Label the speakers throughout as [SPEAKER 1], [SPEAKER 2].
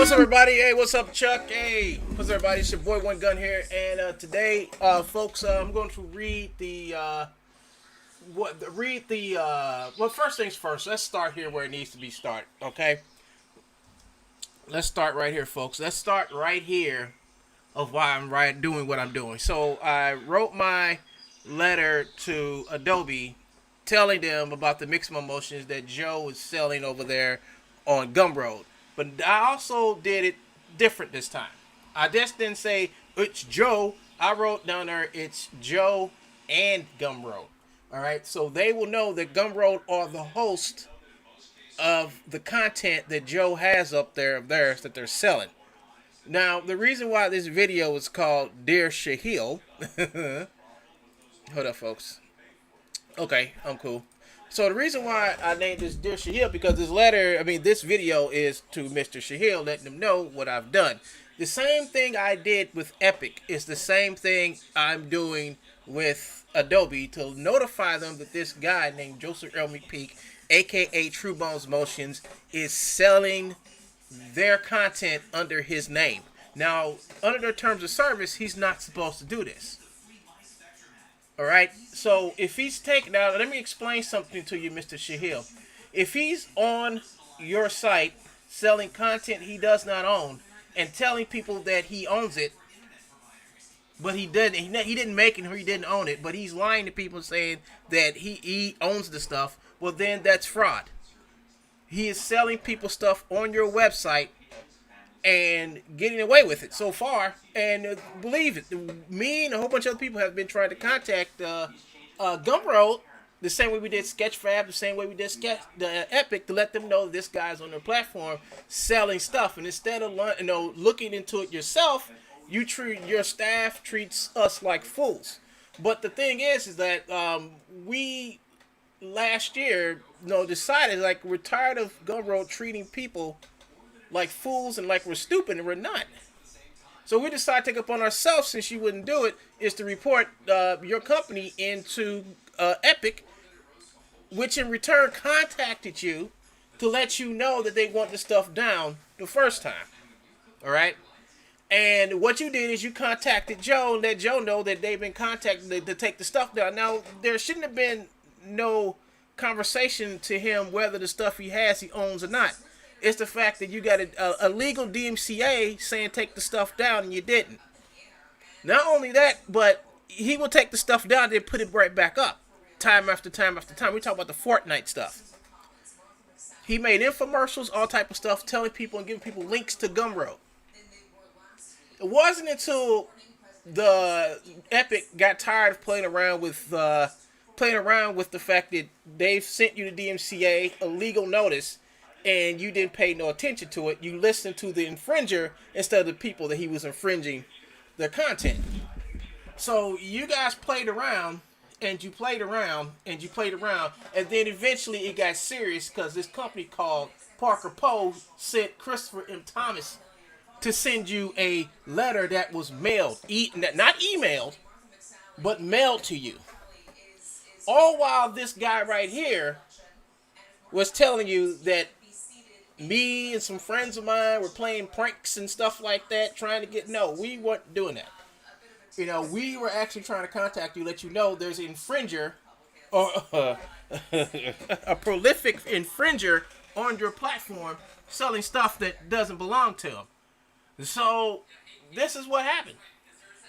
[SPEAKER 1] what's up, everybody? Hey, what's up, Chuck? Hey, what's up, everybody? It's your boy One Gun here, and today, folks, I'm going to read well, first things first. Let's start here where it needs to be started. Okay, let's start right here, folks. Let's start right here of why I'm doing what I'm doing. So I wrote my letter to Adobe, telling them about the mixed emotions that Joe is selling over there on Gumroad. But I also did it different this time. I just didn't say it's Joe. I wrote down there it's Joe and Gumroad. All right, so they will know that Gumroad are the host of the content that Joe has up there of theirs that they're selling. Now, the reason why this video is called Dear Sahil, hold up, folks. Okay, I'm cool. So the reason why I named this Dear Sahil because this video is to Mr. Sahil, letting them know what I've done. The same thing I did with Epic is the same thing I'm doing with Adobe to notify them that this guy named Joseph L. McPeak, aka Truebones Motions, is selling their content under his name. Now, under their terms of service, he's not supposed to do this. All right. So if he's taking now, let me explain something to you, Mr. Sahil. If he's on your site selling content he does not own and telling people that he owns it, but he didn't make it or he didn't own it, but he's lying to people saying that he owns the stuff, well then that's fraud. He is selling people stuff on your website and getting away with it so far. And believe it, me and a whole bunch of other people have been trying to contact Gumroad the same way we did Sketchfab, the same way we did Epic, to let them know this guy's on their platform selling stuff. And instead of looking into it yourself, your staff treats us like fools. But the thing is that we last year decided like we're tired of Gumroad treating people like fools and like we're stupid, and we're not. So we decided to take up on ourselves, since you wouldn't do it, is to report your company into Epic, which in return contacted you to let you know that they want the stuff down the first time. All right? And what you did is you contacted Joe and let Joe know that they've been contacted to take the stuff down. Now, there shouldn't have been no conversation to him whether the stuff he has he owns or not. It's the fact that you got a legal DMCA saying take the stuff down and you didn't. Not only that, but he will take the stuff down and put it right back up. Time after time after time. We talk about the Fortnite stuff. He made infomercials, all type of stuff, telling people and giving people links to Gumroad. It wasn't until the Epic got tired of playing around with the fact that they've sent you the DMCA a legal notice and you didn't pay no attention to it. You listened to the infringer instead of the people that he was infringing their content. So you guys played around, and you played around, and you played around, and then eventually it got serious because this company called Parker Poe sent Christopher M. Thomas to send you a letter that was mailed, not emailed, but mailed to you. All while this guy right here was telling you that me and some friends of mine were playing pranks and stuff like that, trying to get... No, we weren't doing that. We were actually trying to contact you, let you know there's an infringer, or a prolific infringer on your platform selling stuff that doesn't belong to him. So, this is what happened.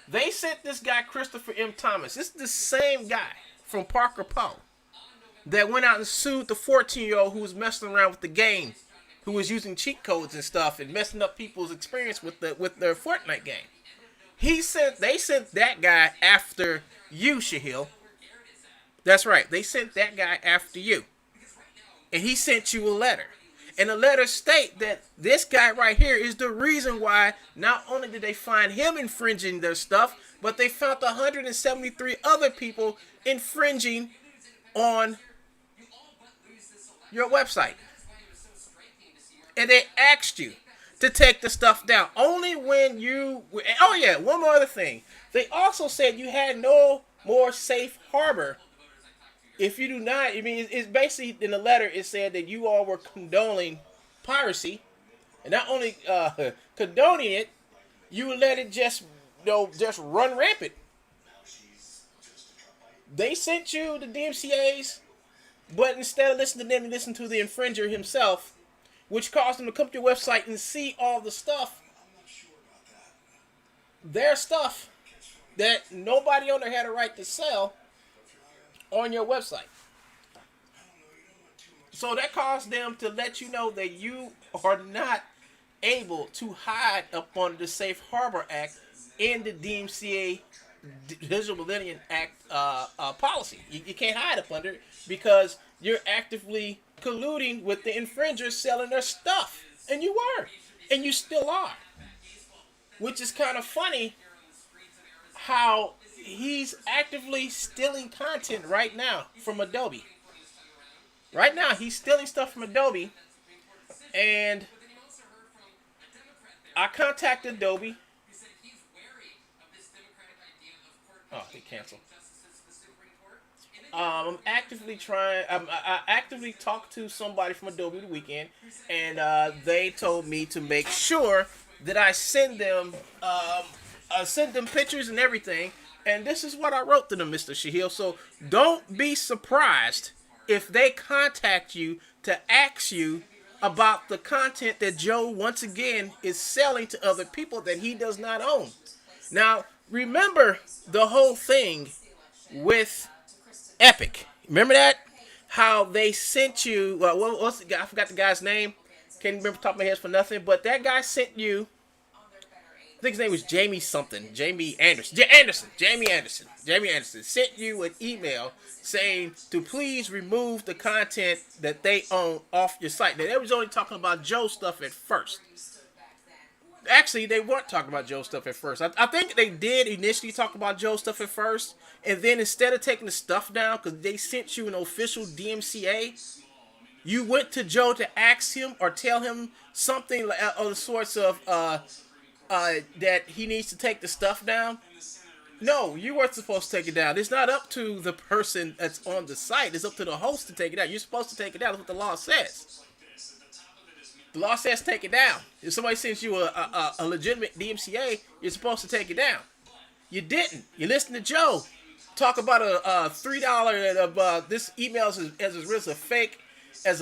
[SPEAKER 1] They sent this guy, Christopher M. Thomas. This is the same guy from Parker Poe that went out and sued the 14-year-old who was messing around with the game, who was using cheat codes and stuff and messing up people's experience with their Fortnite game. They sent that guy after you, Sahil. That's right. They sent that guy after you. And he sent you a letter. And the letter state that this guy right here is the reason why not only did they find him infringing their stuff, but they found 173 other people infringing on your website. And they asked you to take the stuff down. Only when you... Oh yeah, one more other thing. They also said you had no more safe harbor. If you do not... it's basically in the letter it said that you all were condoning piracy And not only condoning it, you would let it just just run rampant. They sent you the DMCA's, but instead of listening to them, you listen to the infringer himself, which caused them to come to your website and see all the stuff, their stuff that nobody on there had a right to sell on your website. So that caused them to let you know that you are not able to hide up under the Safe Harbor Act in the DMCA Digital Millennium Act policy. You can't hide up under it because you're actively colluding with the infringers selling their stuff. And you were. And you still are. Which is kind of funny how he's actively stealing content right now from Adobe. Right now, he's stealing stuff from Adobe. And I contacted Adobe. Oh, they canceled. I'm actively trying. I actively talked to somebody from Adobe the weekend, and they told me to make sure that I send them pictures and everything. And this is what I wrote to them, Mr. Shahil. So don't be surprised if they contact you to ask you about the content that Joe once again is selling to other people that he does not own. Now, remember the whole thing with Epic. Remember that? How they sent you. Well, what's the guy? I forgot the guy's name. Can't remember the top of my head for nothing. But that guy sent you. I think his name was Jamie something. Jamie Anderson. Jamie Anderson. Jamie Anderson sent you an email saying to please remove the content that they own off your site. Now, they was only talking about Joe stuff at first. Actually, they weren't talking about Joe stuff at first. I think they did initially talk about Joe stuff at first, and then instead of taking the stuff down, because they sent you an official DMCA, you went to Joe to ask him or tell him something of the sorts of that he needs to take the stuff down. No, you weren't supposed to take it down. It's not up to the person that's on the site. It's up to the host to take it down. You're supposed to take it down. That's what the law says. The law says take it down. If somebody sends you a legitimate DMCA, you're supposed to take it down. You didn't. You listened to Joe talk about a $3 this email as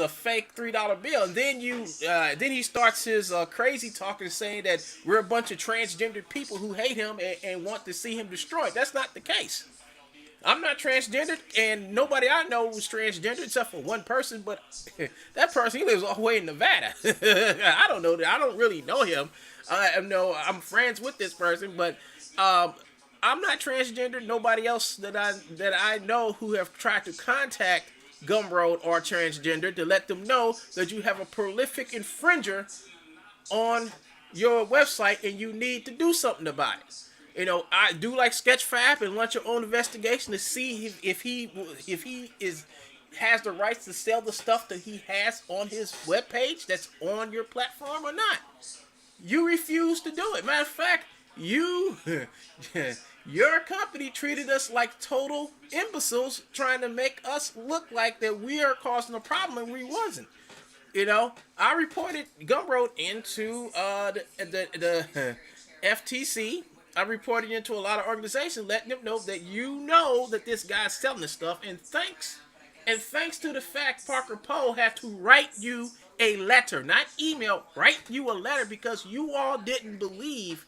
[SPEAKER 1] a fake $3 bill, and then he starts his crazy talking, saying that we're a bunch of transgender people who hate him and want to see him destroyed. That's not the case. I'm not transgendered, and nobody I know was transgender except for one person, but that person, he lives all the way in Nevada. I don't know that. I don't really know him. I'm friends with this person, but I'm not transgender. Nobody else that I know who have tried to contact Gumroad or transgender to let them know that you have a prolific infringer on your website and you need to do something about it. I do like Sketchfab and launch your own investigation to see if he has the rights to sell the stuff that he has on his webpage that's on your platform or not. You refuse to do it. Matter of fact, your company treated us like total imbeciles, trying to make us look like that we are causing a problem and we wasn't. I reported Gumroad into the FTC. I reported into a lot of organizations, letting them know that that this guy's selling this stuff, and thanks to the fact Parker Poe had to write you a letter, not email, write you a letter because you all didn't believe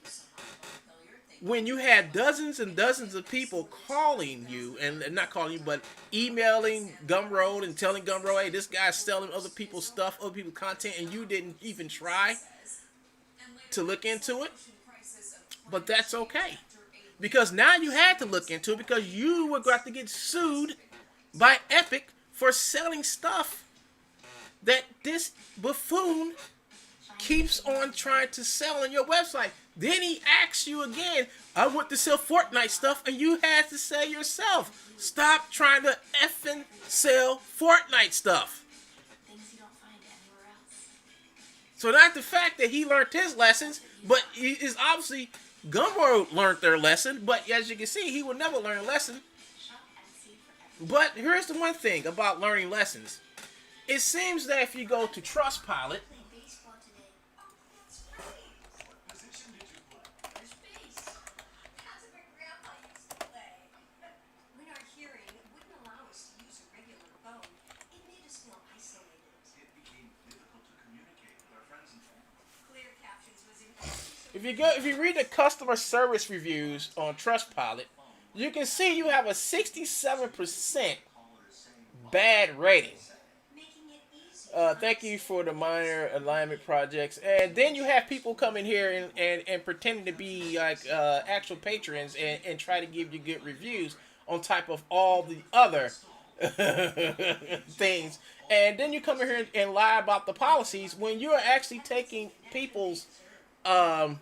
[SPEAKER 1] when you had dozens and dozens of people calling you, and not calling you, but emailing Gumroad and telling Gumroad, hey, this guy's selling other people's stuff, other people's content, and you didn't even try to look into it. But that's okay. Because now you had to look into it because you were going to get sued by Epic for selling stuff that this buffoon keeps on trying to sell on your website. Then he asks you again, I want to sell Fortnite stuff, and you had to say yourself, stop trying to effing sell Fortnite stuff. So not the fact that he learned his lessons, but is obviously Gumroad learned their lesson, but as you can see, he will never learn a lesson. But here's the one thing about learning lessons. It seems that if you go to Trustpilot, if you read the customer service reviews on Trustpilot, you can see you have a 67% bad rating. Thank you for the minor alignment projects. And then you have people coming here and pretending to be like actual patrons and try to give you good reviews on top of all the other things. And then you come in here and lie about the policies when you're actually taking people's um,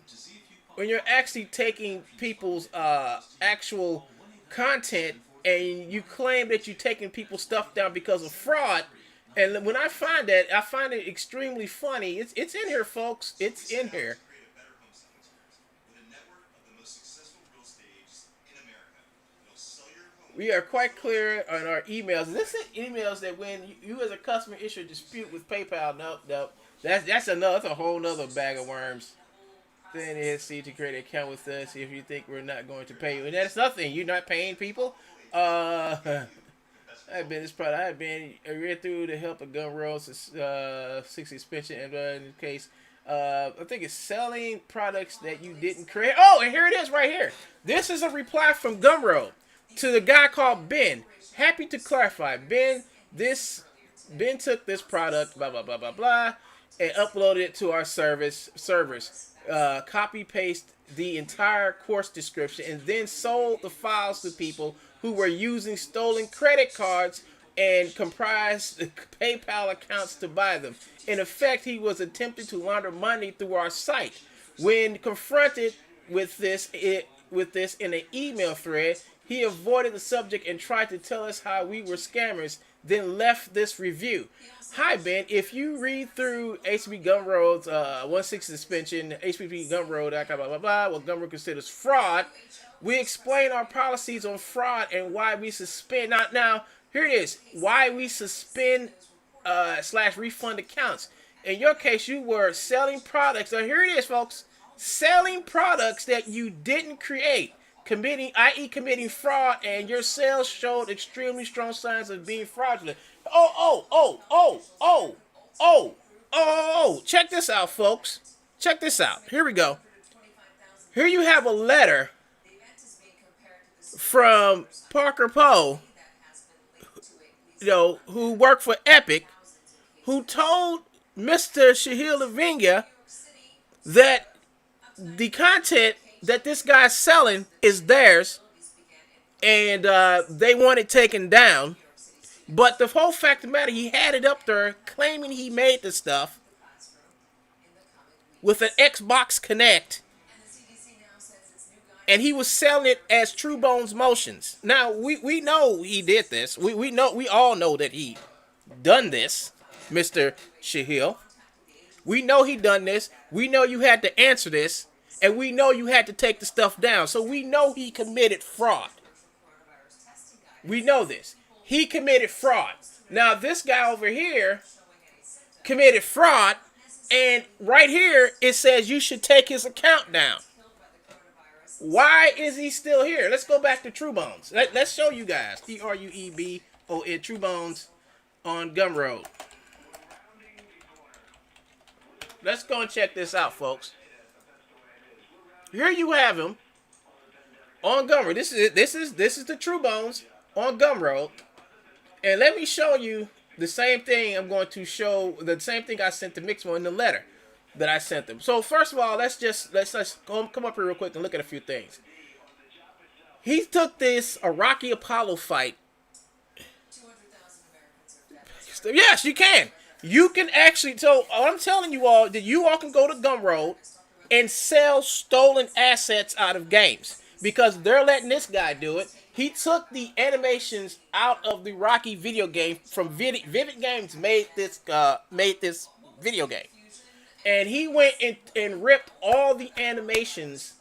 [SPEAKER 1] actual content, and you claim that you're taking people's stuff down because of fraud. And when I find that, I find it extremely funny. It's in here, folks. It's in here. We are quite clear on our emails. This is emails that when you as a customer issue a dispute with PayPal, nope. That's a whole nother bag of worms. Then it's see to create an account with us if you think we're not going to pay you. And that's nothing. You're not paying people. I've been this product. I've been read through to help a gun rolls 6 suspension and in this case, I think it's selling products that you didn't create. Oh, and here it is right here. This is a reply from Gumroad to the guy called Ben. Happy to clarify, Ben took this product, blah blah blah blah blah, and uploaded it to our servers. Copy paste the entire course description and then sold the files to people who were using stolen credit cards and comprised PayPal accounts to buy them. In effect, he was attempting to launder money through our site. When confronted with this in an email thread, he avoided the subject and tried to tell us how we were scammers, then left this review. Hi, Ben. If you read through HPP Gumroad's 160 suspension, HPP Gumroad, blah, blah, blah, what Gumroad considers fraud, we explain our policies on fraud and why we suspend. Now, here it is. Why we suspend / refund accounts. In your case, you were selling products. Now, here it is, folks. Selling products that you didn't create. Committing fraud, and your sales showed extremely strong signs of being fraudulent. Oh. Check this out, folks. Check this out. Here we go. Here you have a letter from Parker Poe, who worked for Epic, who told Mr. Sahil Lavingia that the content that this guy's selling is theirs, and they want it taken down. But the whole fact of the matter, he had it up there claiming he made the stuff with an Xbox Connect, and he was selling it as Truebones motions. Now we know he did this. We all know that he done this, Mr. Sahil. We know he done this. We know you had to answer this, and we know you had to take the stuff down. So we know he committed fraud. We know this. He committed fraud. Now this guy over here committed fraud, and right here it says you should take his account down. Why is he still here? Let's go back to Truebones. Let's show you guys. Truebon Truebones on Gumroad. Let's go and check this out, folks. Here you have him on Gumroad. This is the Truebones on Gumroad. And let me show you the same thing. I'm going to show the same thing I sent to Mixmo in the letter that I sent them. So first of all, let's come up here real quick and look at a few things. He took this Iraqi Apollo fight. Yes, you can. You can actually. So I'm telling you all that you all can go to Gumroad and sell stolen assets out of games because they're letting this guy do it. He took the animations out of the Rocky video game from Vivid Games made this video game, and he went and ripped all the animations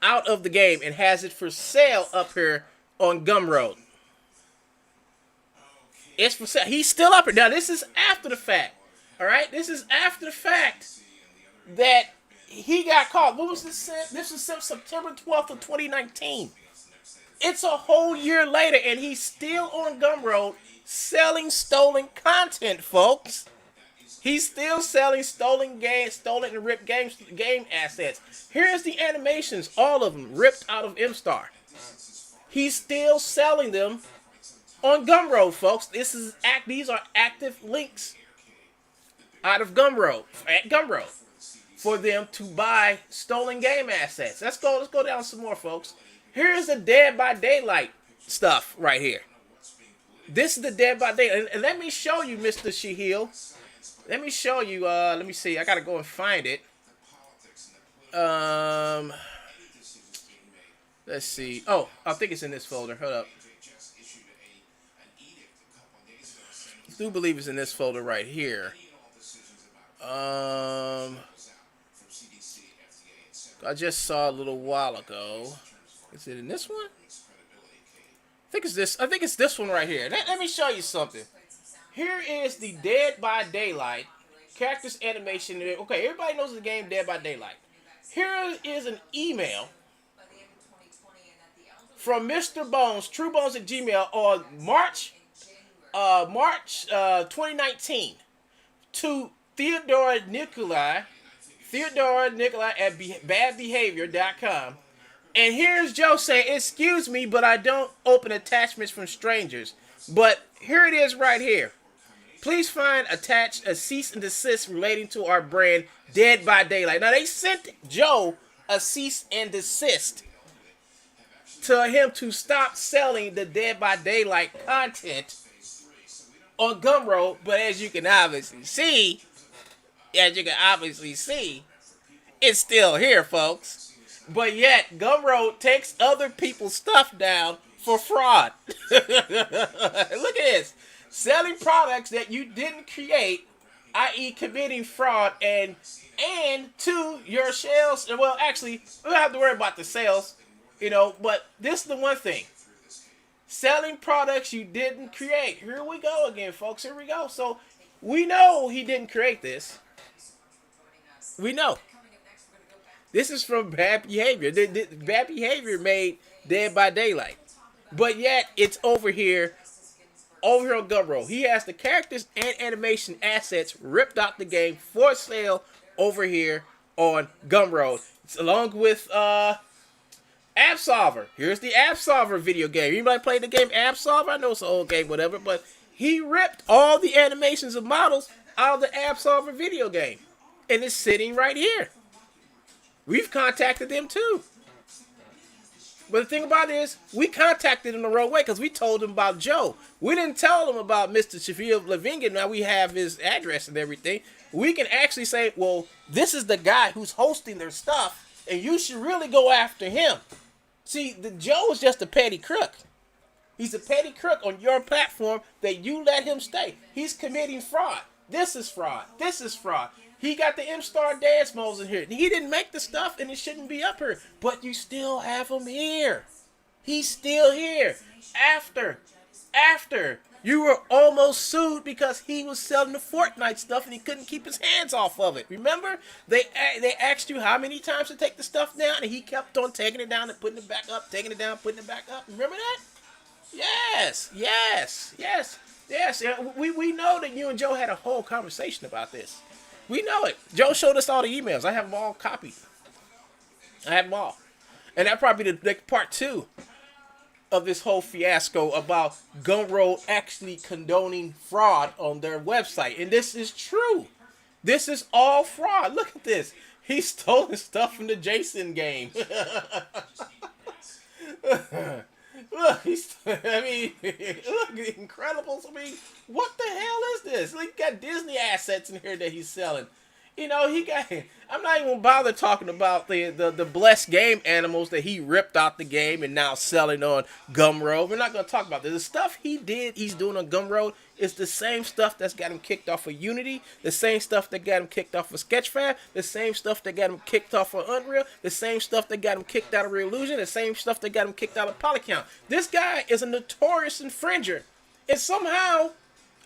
[SPEAKER 1] out of the game and has it for sale up here on Gumroad. It's for sale. He's still up here now. This is after the fact. All right, this is after the fact that he got caught. What was this? This was September 12th of 2019. It's a whole year later, and he's still on Gumroad selling stolen content, folks. He's still selling stolen and ripped game assets. Here's the animations, all of them ripped out of MStar. He's still selling them on Gumroad, folks. These are active links out of Gumroad at Gumroad for them to buy stolen game assets. Let's go down some more, folks. Here's the Dead by Daylight stuff right here. This is the Dead by Daylight, and let me show you, Mr. Shahil. Let me show you. Let me see. I gotta go and find it. Let's see. Oh, I think it's in this folder. Hold up. I do believe it's in this folder right here. I just saw a little while ago. Is it in this one? I think it's this. I think it's this one right here. Let me show you something. Here is the Dead by Daylight characters animation. Okay, everybody knows the game Dead by Daylight. Here is an email from Mr. Bones, Truebones at Gmail on March 2019 to Theodore Nikolai at badbehavior.com. And here's Joe saying, "Excuse me, but I don't open attachments from strangers." But here it is right here. Please find attached a cease and desist relating to our brand Dead by Daylight. Now they sent Joe a cease and desist to him to stop selling the Dead by Daylight content on Gumroad. But as you can obviously see, it's still here, folks. But yet Gumroad takes other people's stuff down for fraud. Look at this. Selling products that you didn't create, i.e. committing fraud, and to your sales. Well, actually, we don't have to worry about the sales, but this is the one thing. Selling products you didn't create. Here we go again, folks. Here we go. So we know he didn't create this. We know. This is from Bad Behavior. Bad Behavior made Dead by Daylight. But yet, it's over here on Gumroad. He has the characters and animation assets ripped out the game for sale over here on Gumroad. It's along with App Solver. Here's the App Solver video game. Anybody played the game App Solver? I know it's an old game, whatever, but he ripped all the animations of models out of the App Solver video game. And it's sitting right here. We've contacted them too. But the thing about it is, we contacted him the wrong way because we told him about Joe. We didn't tell him about Mr. Sahil Lavingia. Now we have his address and everything. We can actually say, well, this is the guy who's hosting their stuff, and you should really go after him. See, Joe is just a petty crook. He's a petty crook on your platform that you let him stay. He's committing fraud. This is fraud. This is fraud. He got the M-Star dance modes in here. He didn't make the stuff, and it shouldn't be up here. But you still have him here. He's still here. After you were almost sued because he was selling the Fortnite stuff, and he couldn't keep his hands off of it. Remember? They asked you how many times to take the stuff down, and he kept on taking it down and putting it back up, taking it down, putting it back up. Remember that? Yes. We know that you and Joe had a whole conversation about this. We know it. Joe showed us all the emails. I have them all copied. I have them all. And that probably the part 2 of this whole fiasco about Gumroad actually condoning fraud on their website. And this is true. This is all fraud. Look at this. He's stolen stuff from the Jason game. Look, look, Incredibles. I mean, what the hell is this? He got Disney assets in here that he's selling. I'm not even bother talking about the blessed game animals that he ripped out the game and now selling on Gumroad. We're not going to talk about this. The stuff he's doing on Gumroad is the same stuff that's got him kicked off of Unity, the same stuff that got him kicked off of Sketchfab, the same stuff that got him kicked off of Unreal, the same stuff that got him kicked out of Reallusion, the same stuff that got him kicked out of Polycount. This guy is a notorious infringer. And somehow,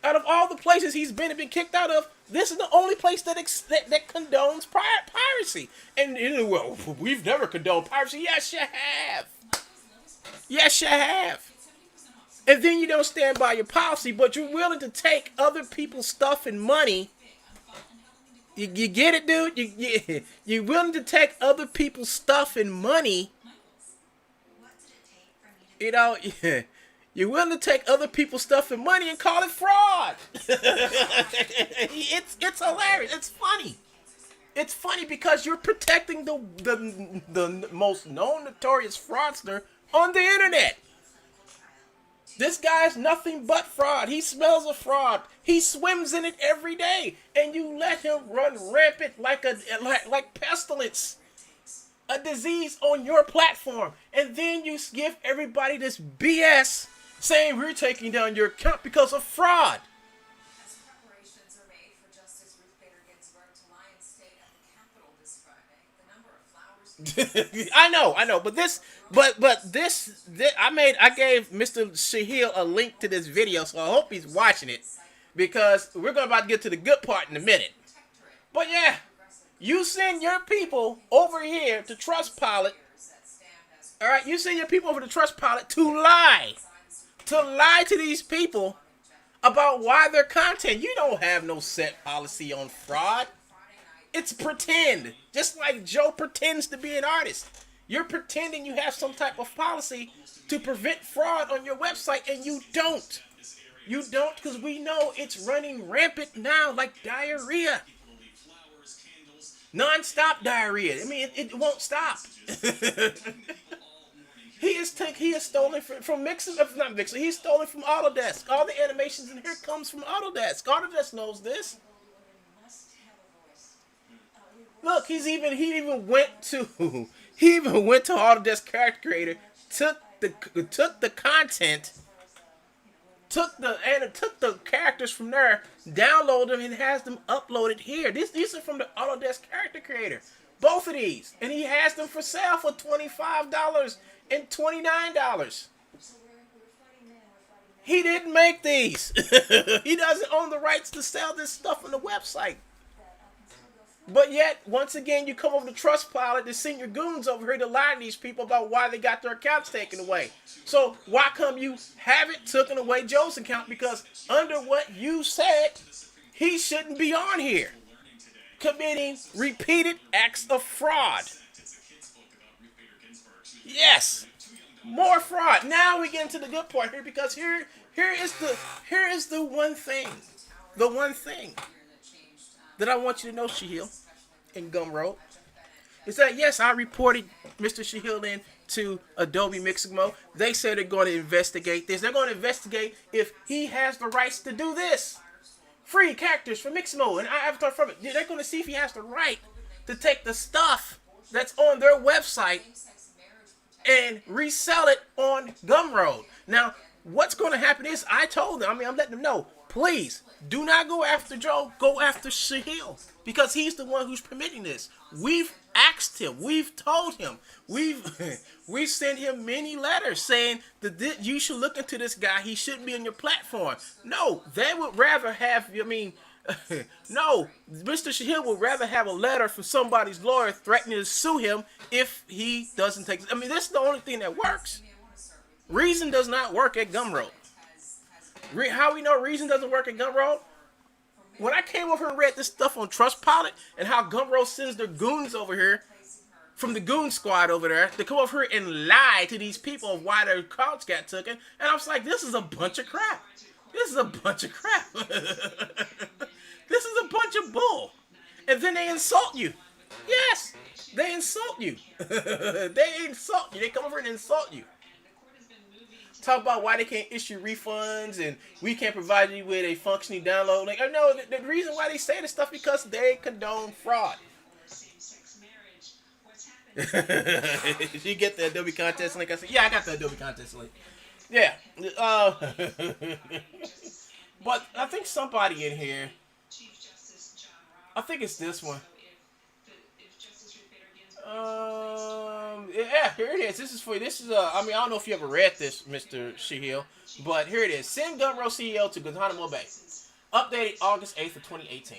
[SPEAKER 1] out of all the places he's been kicked out of, this is the only place that condones piracy. And well, we've never condoned piracy. Yes, you have. Yes, you have. And then you don't stand by your policy, but you're willing to take other people's stuff and money You get it, dude. You willing to take other people's stuff and money. You know, you're willing to take other people's stuff and money and call it fraud. It's hilarious. It's funny. It's funny because you're protecting the most known notorious fraudster on the internet. This guy's nothing but fraud. He smells of fraud. He swims in it every day, and you let him run rampant like pestilence, a disease on your platform, and then you give everybody this BS saying we're taking down your account because of fraud. As preparations are made for Justice Ruth Bader Ginsburg to lie in state at the Capitol this Friday, the number of flowers. I know, but this, I gave Mr. Shahil a link to this video, so I hope he's watching it because we're going about to get to the good part in a minute. But yeah, you send your people over here to Trustpilot. All right, you send your people over to Trustpilot to lie to these people about why their content. You don't have no set policy on fraud. It's pretend. Just like Joe pretends to be an artist. You're pretending you have some type of policy to prevent fraud on your website, and you don't. You don't, because we know it's running rampant now like diarrhea. Non-stop diarrhea. I mean, it won't stop. He is stolen from Mixer, not Mixer. He's stolen from Autodesk. All the animations in here comes from Autodesk. Autodesk knows this. Look, he even went to Autodesk Character Creator, took the content, took the characters from there, downloaded them, and has them uploaded here. These are from the Autodesk Character Creator, both of these, and he has them for sale for $25 and $29. He didn't make these. He doesn't own the rights to sell this stuff on the website. But yet, once again, you come over to Trustpilot to send your goons over here to lie to these people about why they got their accounts taken away. So why come you haven't taken away Joe's account? Because under what you said, he shouldn't be on here, committing repeated acts of fraud. Yes, more fraud. Now we get into the good part here, because here is the one thing, that I want you to know, Shahil and Gumroad, is that yes, I reported Mr. Shahil in to Adobe Mixamo. They said they're going to investigate this. They're going to investigate if he has the rights to do this. Free characters from Mixamo and Avatar from it. They're going to see if he has the right to take the stuff that's on their website and resell it on Gumroad. Now, what's going to happen is, I'm letting them know, please do not go after Joe, go after Shahil, because he's the one who's permitting this. We've asked him, we've told him, we've sent him many letters saying that you should look into this guy. He shouldn't be on your platform. No, they would rather have, no, Mr. Shahil would rather have a letter from somebody's lawyer threatening to sue him if he doesn't take. This is the only thing that works. Reason does not work at Gumroad. How we know reason doesn't work at Gumroad? When I came over and read this stuff on Trustpilot and how Gumroad sends their goons over here from the goon squad over there to come over here and lie to these people of why their accounts got taken, and I was like, this is a bunch of crap. This is a bunch of crap. This is a bunch of bull. And then they insult you. Yes, they insult you. They insult you. They come over and insult you. Talk about why they can't issue refunds and we can't provide you with a functioning download. Like, I know the reason why they say this stuff because they condone fraud. Did you get the Adobe Contest link? I said, yeah, I got the Adobe Contest link. Yeah. But I think somebody in here, I think it's this one. Yeah, here it is. I don't know if you ever read this, Mr. Shahil, but here it is. Send Gumroad CEO to Guantanamo Bay. Updated August 8th of 2018.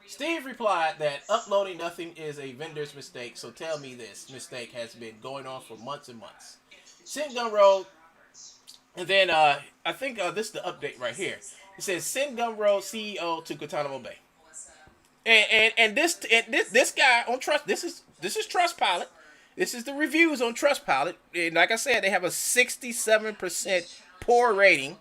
[SPEAKER 1] Steve replied that uploading nothing is a vendor's mistake, so tell me this mistake has been going on for months and months. Send Gumroad, and then I think this is the update right here. It says, send Gumroad CEO to Guantanamo Bay. And this guy on Trust, this is Trustpilot. This is the reviews on Trustpilot. And like I said, they have a 67% poor rating.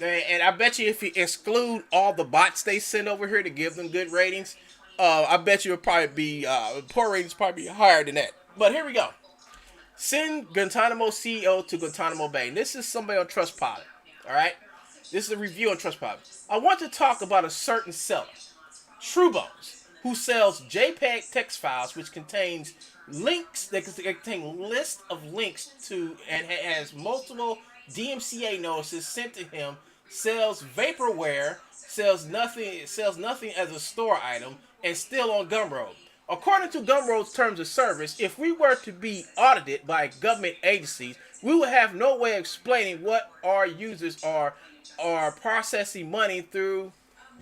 [SPEAKER 1] And I bet you if you exclude all the bots they send over here to give them good ratings, I bet you it'll probably be poor ratings probably be higher than that. But here we go. Send Guantanamo CEO to Guantanamo Bay. And this is somebody on Trustpilot. All right. This is a review on Trustpilot. I want to talk about a certain seller, Truebones, who sells JPEG text files, which contains links that contain list of links to and has multiple DMCA notices sent to him. Sells vaporware, sells nothing as a store item, and still on Gumroad. According to Gumroad's terms of service, if we were to be audited by government agencies, we would have no way of explaining what our users are processing money through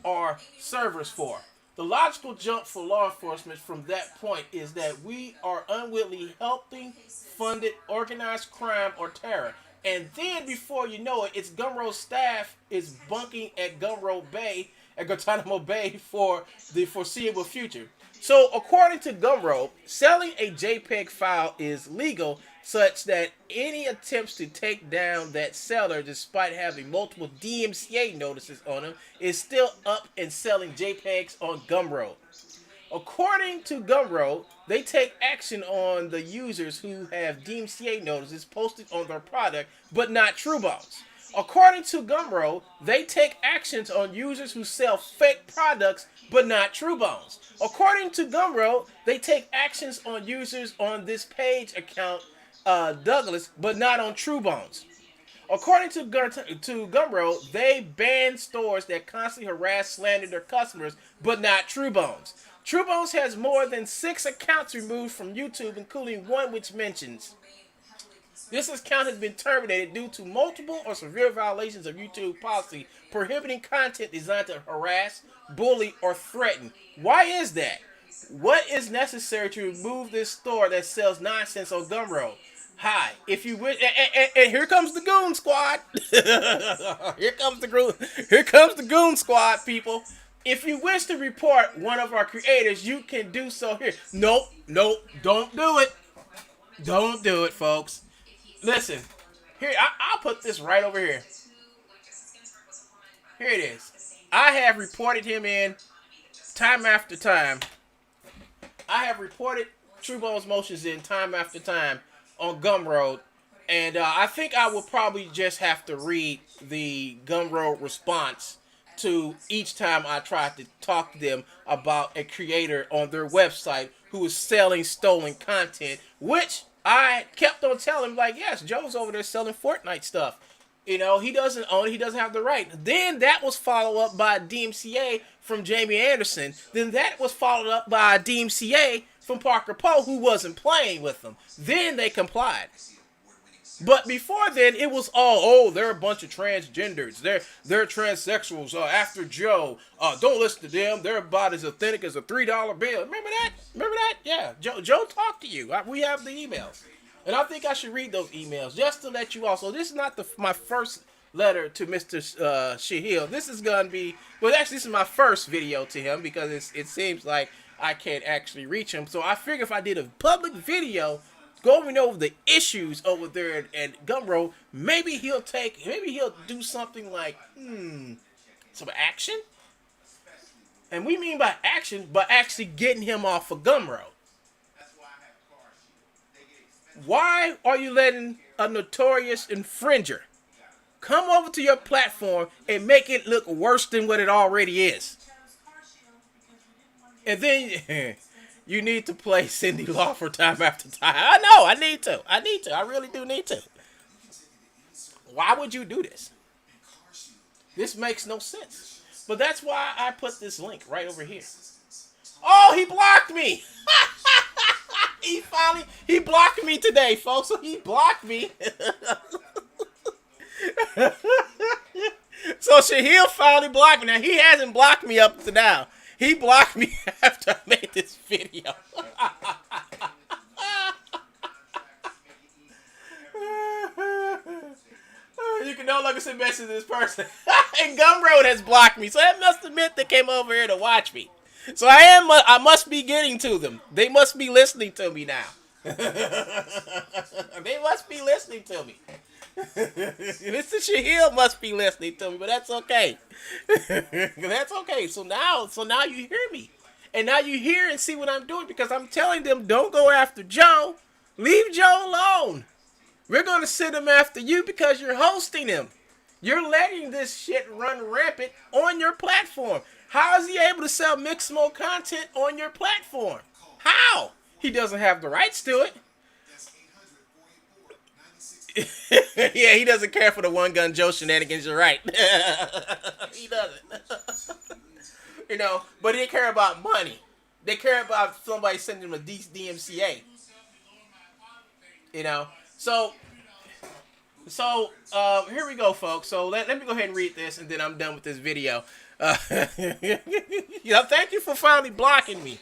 [SPEAKER 1] our servers for. The logical jump for law enforcement from that point is that we are unwittingly helping funded organized crime or terror. And then before you know it, it's Gumroad staff is bunking at Guantanamo Bay for the foreseeable future. So according to Gumroad, selling a JPEG file is legal such that any attempts to take down that seller despite having multiple DMCA notices on them is still up and selling JPEGs on Gumroad. According to Gumroad, they take action on the users who have DMCA notices posted on their product, but not Truebones. According to Gumroad, they take actions on users who sell fake products, but not Truebones. According to Gumroad, they take actions on users on this page account, Douglas, but not on Truebones. According to Gumroad, they ban stores that constantly harass, slander their customers, but not Truebones. Truebones has more than 6 accounts removed from YouTube, including one which mentions this account has been terminated due to multiple or severe violations of YouTube policy prohibiting content designed to harass, bully, or threaten. Why is that? What is necessary to remove this store that sells nonsense on Gumroad? Hi, if you wish, and here comes the goon squad. Here comes the goon squad, people. If you wish to report one of our creators, you can do so here. Nope, don't do it. Don't do it, folks. Listen, here I'll put this right over here. Here it is. I have reported him in time after time. I have reported Truebones motions in time after time on Gumroad, and I think I will probably just have to read the Gumroad response to each time I tried to talk to them about a creator on their website who was selling stolen content, which I kept on telling him, like, yes, Joe's over there selling Fortnite stuff. You know, he doesn't own it, he doesn't have the right. Then that was followed up by a DMCA from Jamie Anderson. Then that was followed up by a DMCA from Parker Poe, who wasn't playing with them. Then they complied. But before then, it was all, oh, they're a bunch of transgenders. They're transsexuals. After Joe, don't listen to them. They're about as authentic as a $3 bill. Remember that? Remember that? Yeah. Joe talked to you. We have the emails, and I think I should read those emails just to let you all. So this is not my first letter to Mr. Shahil. This is gonna be, well, actually, this is my first video to him because it seems like I can't actually reach him. So I figure if I did a public video going over the issues over there at Gumroad, maybe he'll do something like, some action. And we mean by action, by actually getting him off of Gumroad. Why are you letting a notorious infringer come over to your platform and make it look worse than what it already is? And then you need to play Cindy Lauper time after time. I know, I need to. I really do need to. Why would you do this? This makes no sense. But that's why I put this link right over here. Oh, he blocked me. He blocked me today, folks. So he blocked me. So Shahil finally blocked me. Now, he hasn't blocked me up to now. He blocked me after I made this video. You can no longer send messages to this person. And Gumroad has blocked me. So that must have meant they came over here to watch me. So I am. I must be getting to them. They must be listening to me now. They must be listening to me. Mr. Shahil must be listening to me, but that's okay. That's okay. So now you hear me, and now you hear and see what I'm doing because I'm telling them don't go after Joe. Leave Joe alone. We're gonna send him after you because you're hosting him. You're letting this shit run rampant on your platform. How is he able to sell Mixamo content on your platform? How? He doesn't have the rights to it. Yeah, he doesn't care for the one gun Joe shenanigans. You're right. He doesn't. But they care about money. They care about somebody sending them a DMCA. You know. So here we go, folks. So let me go ahead and read this, and then I'm done with this video. Thank you for finally blocking me.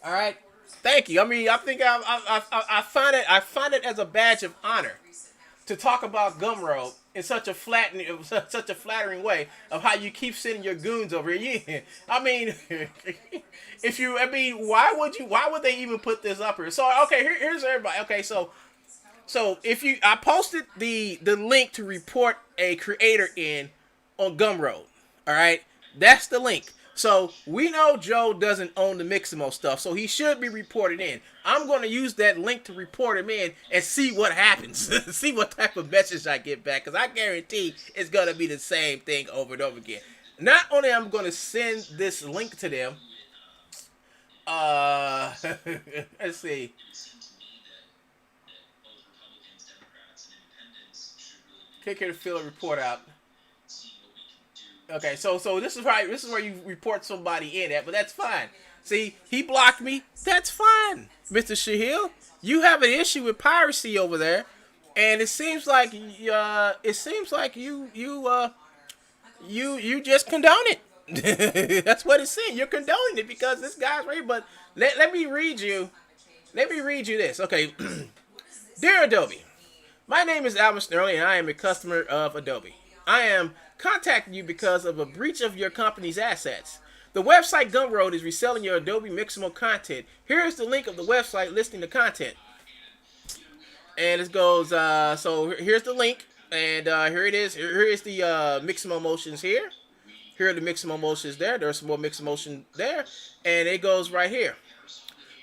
[SPEAKER 1] All right, thank you. I mean, I think I find it as a badge of honor to talk about Gumroad in such a flattering way of how you keep sending your goons over here. Yeah. I mean, why would they even put this up here? So okay, here's everybody. Okay, so I posted the link to report a creator in on Gumroad. All right, that's the link. So we know Joe doesn't own the Mixamo stuff, so he should be reported in. I'm going to use that link to report him in and see what happens. See what type of message I get back, because I guarantee it's going to be the same thing over and over again. Not only am I going to send this link to them, let's see. Click here to fill a report out. Okay, so this is right. This is where you report somebody in at, but that's fine. See, he blocked me. That's fine, Mr. Shahil. You have an issue with piracy over there, and it seems like you just condone it. That's what it's saying. You're condoning it because this guy's right. But let me read you. Let me read you this. Okay, dear Adobe. My name is Alvin Sterling, and I am a customer of Adobe. I am contacting you because of a breach of your company's assets. The website Gumroad is reselling your Adobe Mixamo content. Here is the link of the website listing the content. And it goes, so here's the link, and here it is. Here is the Mixamo motions here. Here are the Mixamo motions there. There's some more Mixamo motion there. And it goes right here.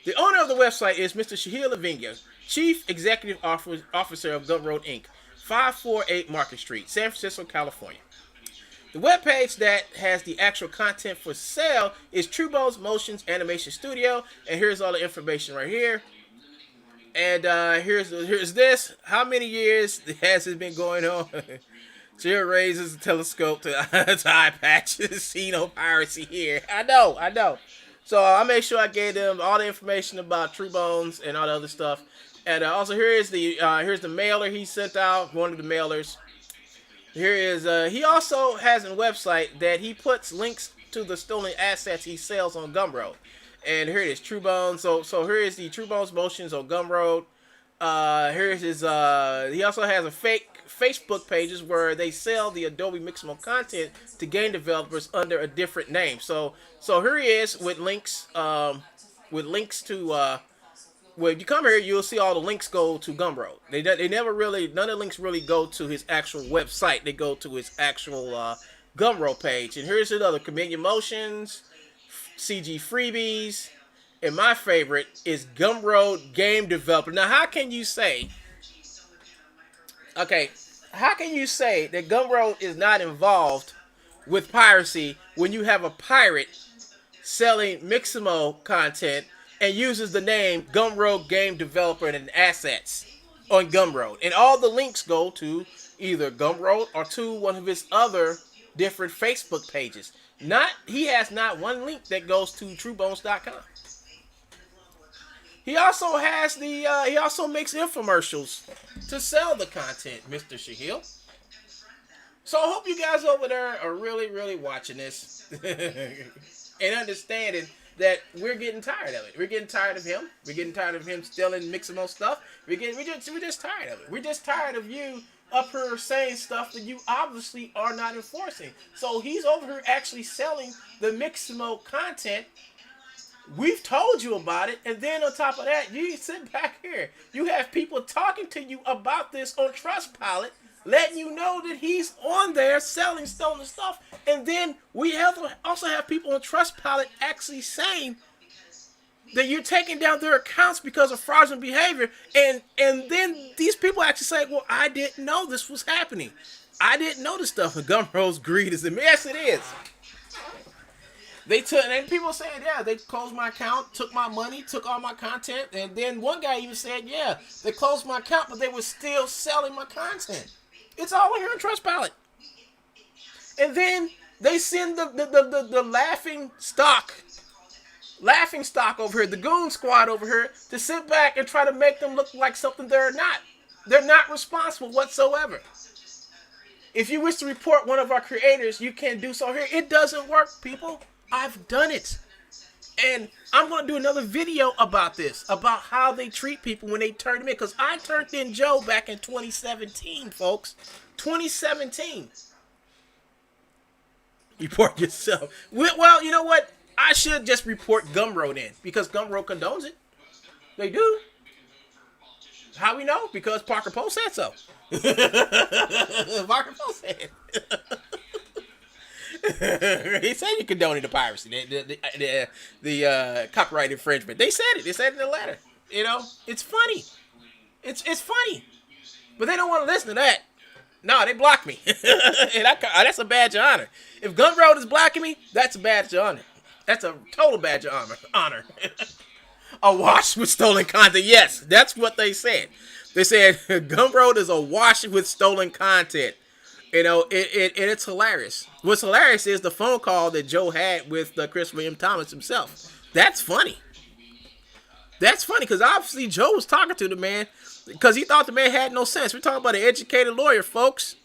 [SPEAKER 1] The owner of the website is Mr. Sahil Lavingia, Chief Executive Officer of Gumroad Inc., 548 Market Street, San Francisco, California. The webpage that has the actual content for sale is Truebones Motions Animation Studio, and here's all the information right here. And here's this. How many years has it been going on? Jill raises the telescope to eye patches. See no piracy here. I know. So I make sure I gave them all the information about Truebones and all the other stuff. And also here's the mailer he sent out. One of the mailers. Here is he also has a website that he puts links to the stolen assets he sells on Gumroad. And here it is, Truebones. So here is the Truebones motions on Gumroad. Here's his. He also has a fake Facebook pages where they sell the Adobe Mixamo content to game developers under a different name. So here he is with links. With links to. When you come here, you'll see all the links go to Gumroad. They never really, none of the links really go to his actual website. They go to his actual Gumroad page. And here's another Comedian Motions, CG Freebies, and my favorite is Gumroad Game Developer. Now, how can you say that Gumroad is not involved with piracy when you have a pirate selling Mixamo content and uses the name Gumroad Game Developer and assets on Gumroad? And all the links go to either Gumroad or to one of his other different Facebook pages. He has not one link that goes to Truebones.com. He also has he also makes infomercials to sell the content, Mr. Shahil. So I hope you guys over there are really, really watching this and understanding that we're getting tired of it. We're getting tired of him. We're getting tired of him stealing Mixamo stuff. We're just tired of it. We're just tired of you up here saying stuff that you obviously are not enforcing. So he's over here actually selling the Mixamo content We've told you about it, and then on top of that, you sit back here. You have people talking to you about this on Trustpilot, letting you know that he's on there selling stolen stuff. And then we have also have people on Trustpilot actually saying that you're taking down their accounts because of fraudulent behavior. And then these people actually say, well, I didn't know this was happening. I didn't know this stuff. And Gumroad's greed is immense. Yes, it is. They took, and people saying, yeah, they closed my account, took my money, took all my content, and then one guy even said, yeah, they closed my account, but they were still selling my content. It's all here on Trustpilot. And then they send the laughing stock over here, the goon squad over here, to sit back and try to make them look like something they're not. They're not responsible whatsoever. If you wish to report one of our creators, you can do so here. It doesn't work, people. I've done it. And I'm going to do another video about this, about how they treat people when they turn them in. Because I turned in Joe back in 2017, folks. 2017. Report yourself. Well, you know what? I should just report Gumroad in. Because Gumroad condones it. They do. How we know? Because Parker Post said so. Parker Post said he said you condoning the piracy, the copyright infringement. They said it. They said it in the letter. You know, it's funny. It's funny, but they don't want to listen to that. No, they blocked me, and that's a badge of honor. If Gumroad is blocking me, that's a badge of honor. That's a total badge of honor. Awash with stolen content. Yes, that's what they said. They said Gumroad is awash with stolen content. You know, it's hilarious. What's hilarious is the phone call that Joe had with Chris William Thomas himself. That's funny. That's funny because obviously Joe was talking to the man because he thought the man had no sense. We're talking about an educated lawyer, folks.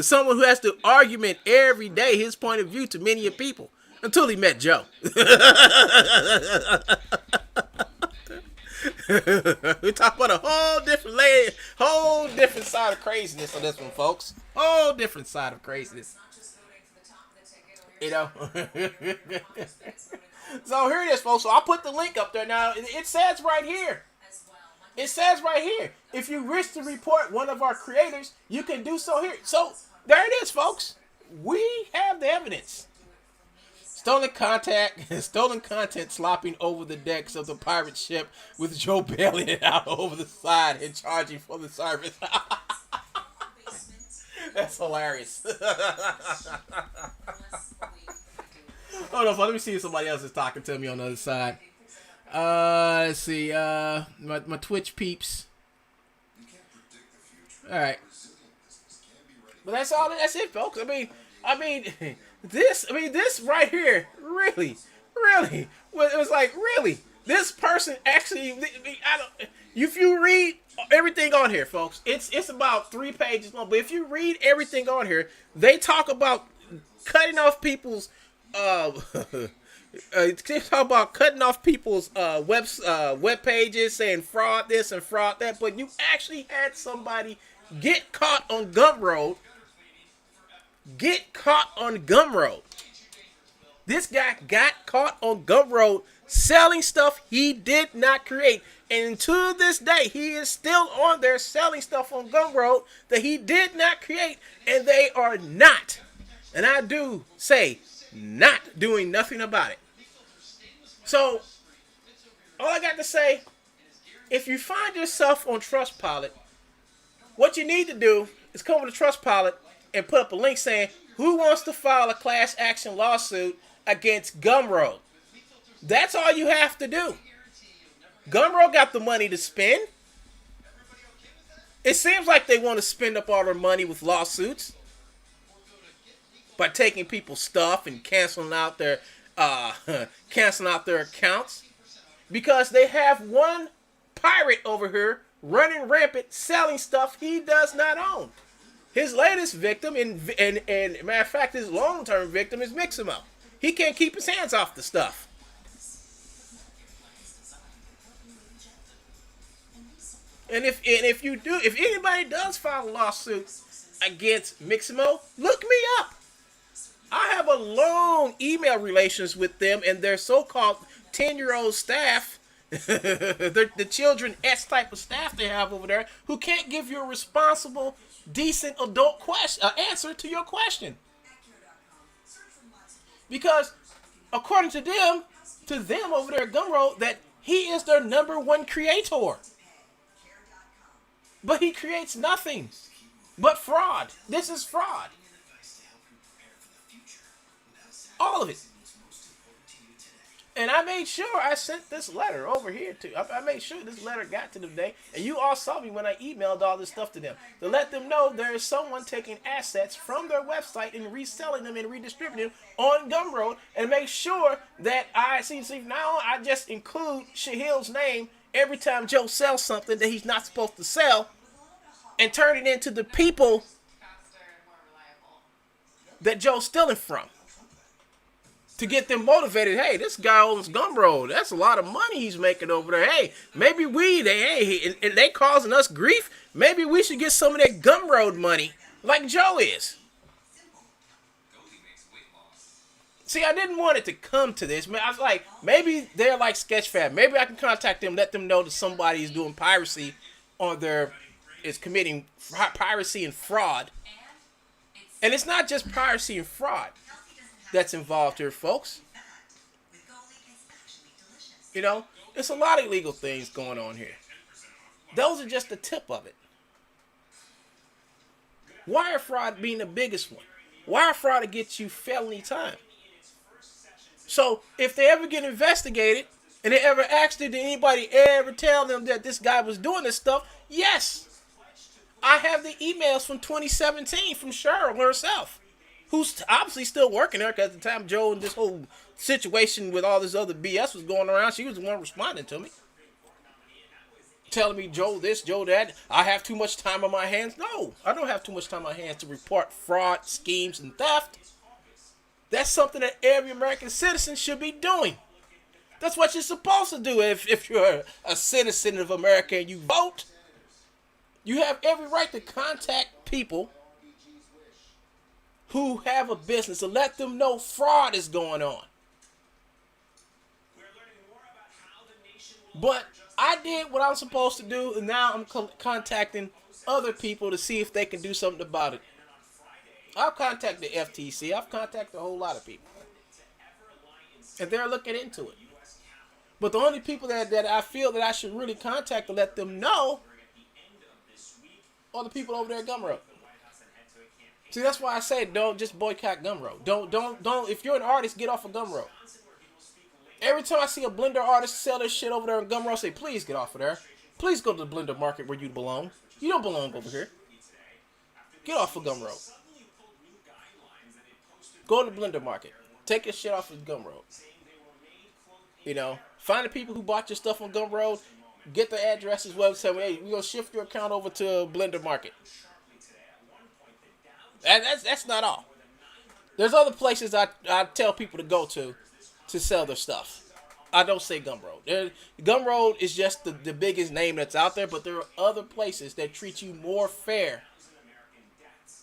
[SPEAKER 1] Someone who has to argument every day his point of view to many people until he met Joe. We talk about a whole different side of craziness on this one, folks. Whole different side of craziness. You know. So here it is, folks. So I'll put the link up there now. It says right here. It says right here. If you wish to report one of our creators, you can do so here. So there it is, folks. We have the evidence. Stolen content slopping over the decks of the pirate ship with Joe bailing it out over the side and charging for the service. That's hilarious. Hold on, let me see if somebody else is talking to me on the other side. Let's see. My Twitch peeps. All right. But that's all. That's it, folks. I mean, this right here, really, it was like, really, this person actually, if you read everything on here, folks, it's about 3 pages long, but if you read everything on here, they talk about cutting off people's, they talk about cutting off people's web pages, saying fraud this and fraud that, but you actually had somebody get caught on Gumroad. This guy got caught on Gumroad selling stuff he did not create. And to this day, he is still on there selling stuff on Gumroad that he did not create. And they are not, and I do say, not doing nothing about it. So, all I got to say, if you find yourself on Trustpilot, what you need to do is come over to Trustpilot and put up a link saying, who wants to file a class action lawsuit against Gumroad? That's all you have to do. Gumroad got the money to spend. It seems like they want to spend up all their money with lawsuits by taking people's stuff and canceling out their accounts, because they have one pirate over here running rampant selling stuff he does not own. His latest victim, and matter of fact, his long-term victim is Miximo. He can't keep his hands off the stuff. And if anybody does file a lawsuit against Miximo, look me up. I have a long email relations with them and their so-called 10-year-old staff, the children S type of staff they have over there, who can't give you a responsible, decent adult question answer to your question. Because according to them over there at Gumroad, that he is their number one creator. But he creates nothing but fraud. This is fraud. All of it. And I made sure I sent this letter over here to. I made sure this letter got to them today. And you all saw me when I emailed all this stuff to them to let them know there is someone taking assets from their website and reselling them and redistributing them on Gumroad. And make sure that I see now I just include Shahil's name every time Joe sells something that he's not supposed to sell, and turn it into the people that Joe's stealing from, to get them motivated. Hey, this guy owns Gumroad. That's a lot of money he's making over there. Hey, maybe they causing us grief. Maybe we should get some of that Gumroad money like Joe is. See, I didn't want it to come to this. Man, I was like, maybe they're like Sketchfab. Maybe I can contact them, let them know that somebody is doing piracy on their, is committing piracy and fraud. And it's not just piracy and fraud that's involved here, folks. You know, there's a lot of illegal things going on here. Those are just the tip of it. Wire fraud being the biggest one. Wire fraud gets you felony time. So if they ever get investigated and they ever asked, did anybody ever tell them that this guy was doing this stuff? Yes. I have the emails from 2017 from Cheryl herself, who's obviously still working there, because at the time Joe and this whole situation with all this other BS was going around, she was the one responding to me. Telling me, Joe this, Joe that, I have too much time on my hands. No, I don't have too much time on my hands to report fraud, schemes, and theft. That's something that every American citizen should be doing. That's what you're supposed to do if you're a citizen of America and you vote. You have every right to contact people who have a business and let them know fraud is going on. But I did what I'm supposed to do, and now I'm contacting other people to see if they can do something about it. I've contacted the FTC. I've contacted a whole lot of people. And they're looking into it. But the only people that I feel that I should really contact to let them know are the people over there at Gumroad. See, that's why I say don't just boycott Gumroad. Don't. If you're an artist, get off of Gumroad. Every time I see a Blender artist sell their shit over there on Gumroad, I say, please get off of there. Please go to the Blender market where you belong. You don't belong over here. Get off of Gumroad. Go to the Blender market. Take your shit off of Gumroad. You know, find the people who bought your stuff on Gumroad. Get the addresses, website. Hey, we're gonna shift your account over to Blender Market. That's not all. There's other places I tell people to go to sell their stuff. I don't say Gumroad. Gumroad is just the biggest name that's out there, but there are other places that treat you more fair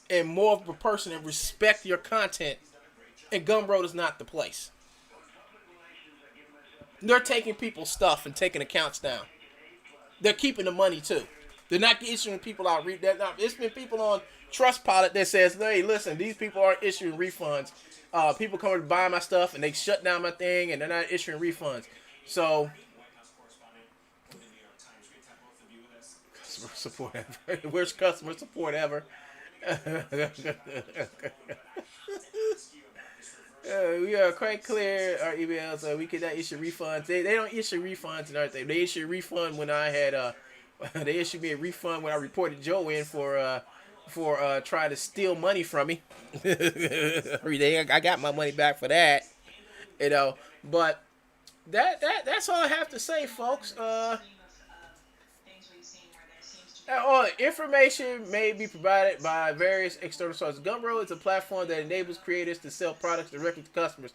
[SPEAKER 1] and more of a person and respect your content. And Gumroad is not the place. They're taking people's stuff and taking accounts down. They're keeping the money too. They're not issuing people out. It's been people on Trustpilot that says, "Hey, listen, these people aren't issuing refunds. People come to buy my stuff and they shut down my thing, and they're not issuing refunds." So, customer support ever. Worst customer support ever. We are quite clear our emails. We cannot issue refunds. They don't issue refunds and everything. They issued a refund when I had they issued me a refund when I reported Joe in for trying to steal money from me. I got my money back for that. You know, but that's all I have to say, folks. Information may be provided by various external sources. Gumroad is a platform that enables creators to sell products directly to customers.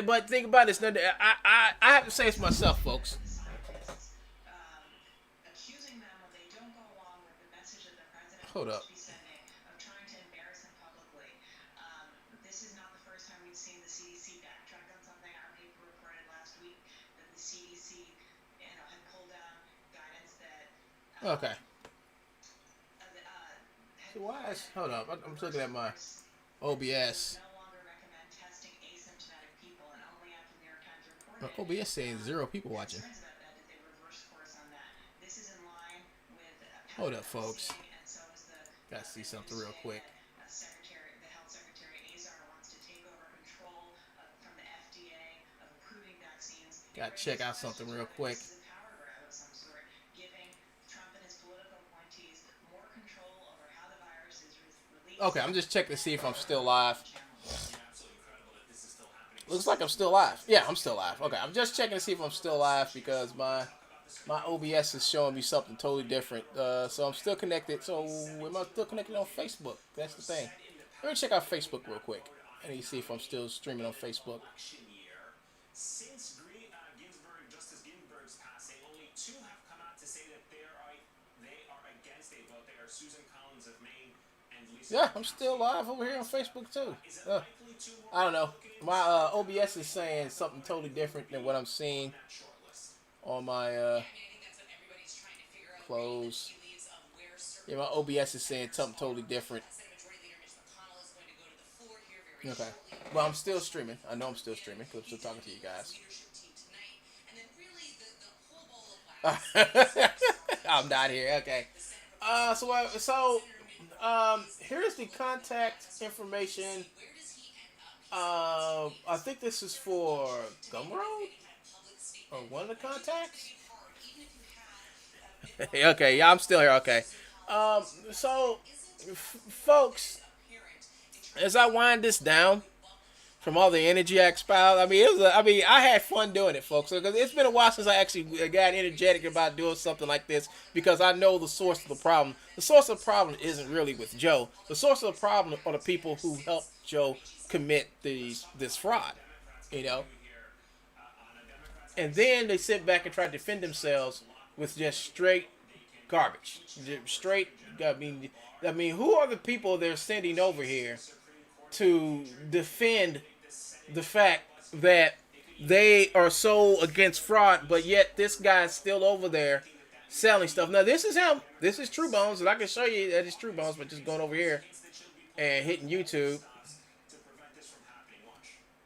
[SPEAKER 1] But think about this. I have to say this myself, folks. Hold up. Okay. So why is hold up? I'm looking at my OBS. My OBS saying 0 people watching. Hold up, folks. Gotta see something real quick. Gotta check out something real quick. Okay, I'm just checking to see if I'm still live. Looks like I'm still live. Yeah, I'm still live. Okay, I'm just checking to see if I'm still live because my OBS is showing me something totally different. So I'm still connected. So am I still connected on Facebook? That's the thing. Let me check out Facebook real quick. I need to see if I'm still streaming on Facebook. Yeah, I'm still live over here on Facebook too. I don't know. My OBS is saying something totally different than what I'm seeing on my close. Yeah, my OBS is saying something totally different. Okay. Well, I'm still streaming. I know I'm still streaming because I'm still talking to you guys. I'm not here. Okay. Here's the contact information. I think this is for Gumroad or one of the contacts. Okay, yeah, I'm still here. Okay. So, folks, as I wind this down from all the energy I expelled, I mean, I had fun doing it, folks. Because it's been a while since I actually got energetic about doing something like this because I know the source of the problem. The source of the problem isn't really with Joe. The source of the problem are the people who helped Joe commit this fraud. You know, and then they sit back and try to defend themselves with just straight garbage. Straight. I mean, who are the people they're sending over here to defend the fact that they are so against fraud, but yet this guy's still over there selling stuff? Now this is him. This is Truebones, and I can show you that it's Truebones, but just going over here and hitting YouTube.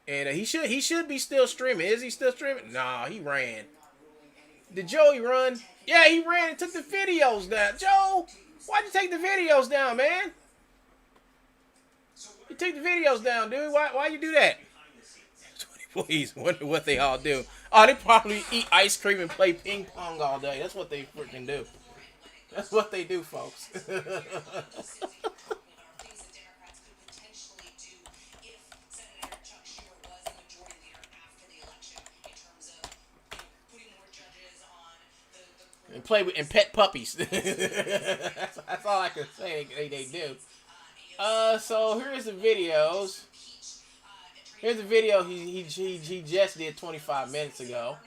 [SPEAKER 1] And he should be still streaming. Is he still streaming? Nah, he ran. Did Joey run? Yeah, he ran and took the videos down. Joe, why'd you take the videos down, man? You take the videos down, dude. Why you do that? 20 boys. Wonder what they all do. Oh, they probably eat ice cream and play ping pong all day. That's what they freaking do. That's what they do, folks. And play with and pet puppies. That's all I can say they do. So here's the videos. Here's the video he just did 25 minutes ago.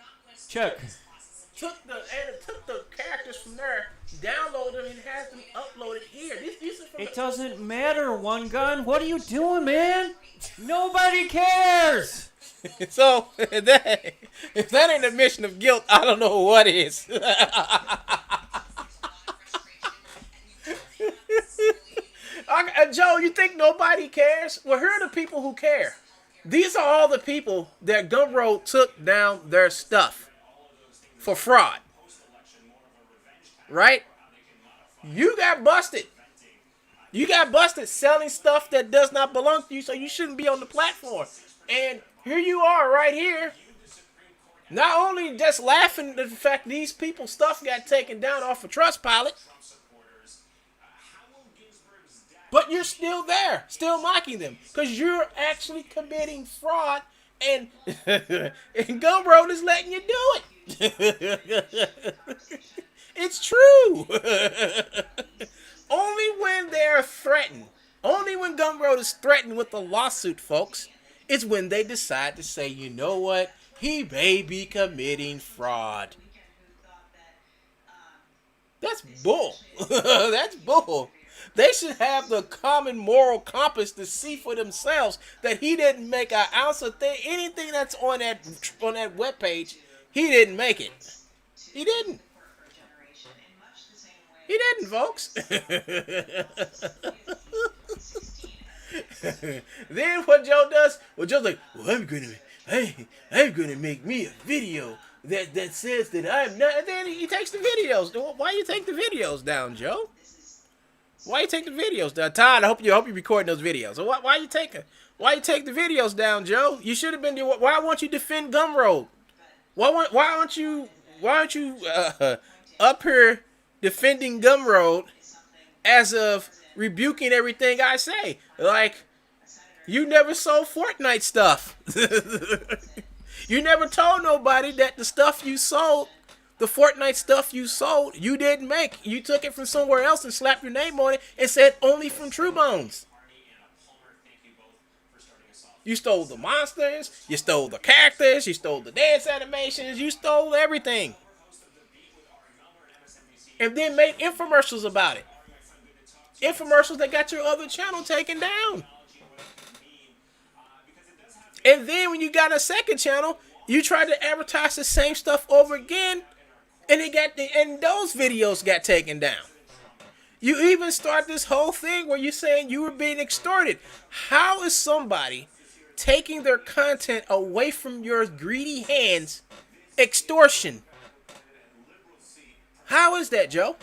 [SPEAKER 2] Chuck.
[SPEAKER 1] Took the characters from there, downloaded them, and has them uploaded here. These are from
[SPEAKER 2] It doesn't matter, One Gun. What are you doing, man? Nobody cares.
[SPEAKER 1] So if that ain't admission of guilt, I don't know what is. Joe, you think nobody cares? Well, here are the people who care. These are all the people that Gumroad took down their stuff for fraud. Right? You got busted. You got busted selling stuff that does not belong to you, so you shouldn't be on the platform. And here you are right here. Not only just laughing at the fact these people's stuff got taken down off of Trustpilot, but you're still there, still mocking them, because you're actually committing fraud, and Gumroad is letting you do it. It's true. Only when they're threatened, only when Gumroad is threatened with a lawsuit, folks, is when they decide to say, you know what, he may be committing fraud. That's bull. That's bull. They should have the common moral compass to see for themselves that he didn't make an ounce of anything that's on that webpage. He didn't make it. He didn't. He didn't, folks. Then what Joe does? Well, Joe's like, well, I'm gonna make me a video that says that I'm not. And then he takes the videos. Why you take the videos down, Joe? Why you take the videos down, Todd? I hope you recording those videos. So why you taking? Why you take the videos down, Joe? You should have been doing. Why won't you defend Gumroad? Why aren't you up here defending Gumroad as of rebuking everything I say? Like, you never sold Fortnite stuff. You never told nobody that the stuff you sold, the Fortnite stuff you sold, you didn't make. You took it from somewhere else and slapped your name on it and said only from Truebones. You stole the monsters, you stole the characters, you stole the dance animations, you stole everything. And then made infomercials about it. Infomercials that got your other channel taken down. And then when you got a second channel, you tried to advertise the same stuff over again, and those videos got taken down. You even start this whole thing where you're saying you were being extorted. How is somebody taking their content away from your greedy hands extortion? How is that, Joe?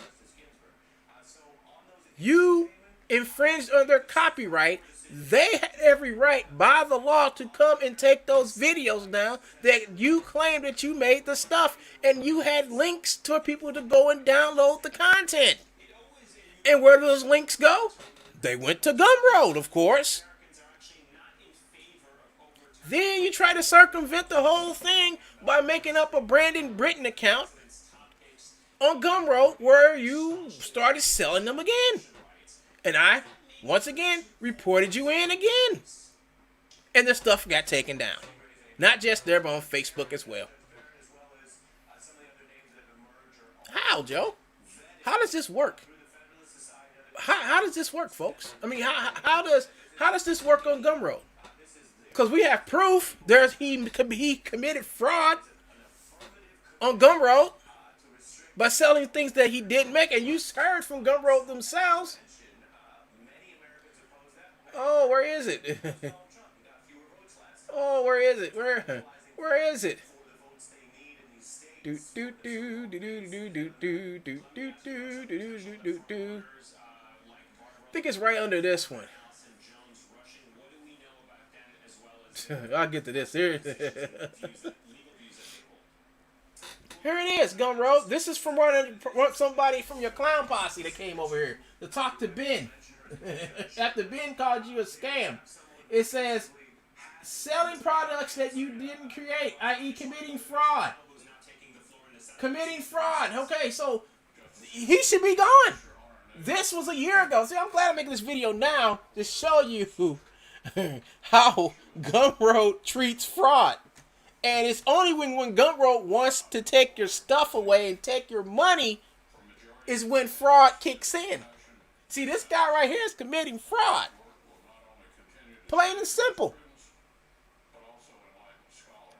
[SPEAKER 1] You infringed on their copyright. They had every right by the law to come and take those videos down that you claimed that you made the stuff, and you had links for people to go and download the content. And where do those links go? They went to Gumroad, of course. Then you try to circumvent the whole thing by making up a Brandon Britton account on Gumroad where you started selling them again. And I, once again, reported you in again. And the stuff got taken down. Not just there, but on Facebook as well. How, Joe? How does this work? How does this work, folks? I mean, how does this work on Gumroad? Because we have proof. He committed fraud on Gumroad by selling things that he didn't make, and you heard from Gumroad themselves. Oh, where is it? Oh, where is it? Where is it? Do do do do do do do do do do do do do do. I think it's right under this one. I'll get to this. Here it is, Gumroad. This is from somebody from your clown posse that came over here to talk to Ben. After Ben called you a scam. It says, selling products that you didn't create, i.e. committing fraud. Committing fraud. Okay, so he should be gone. This was a year ago. See, I'm glad I'm making this video now to show you how Gumroad treats fraud. And it's only when Gumroad wants to take your stuff away and take your money is when fraud kicks in. See, this guy right here is committing fraud. Plain and simple.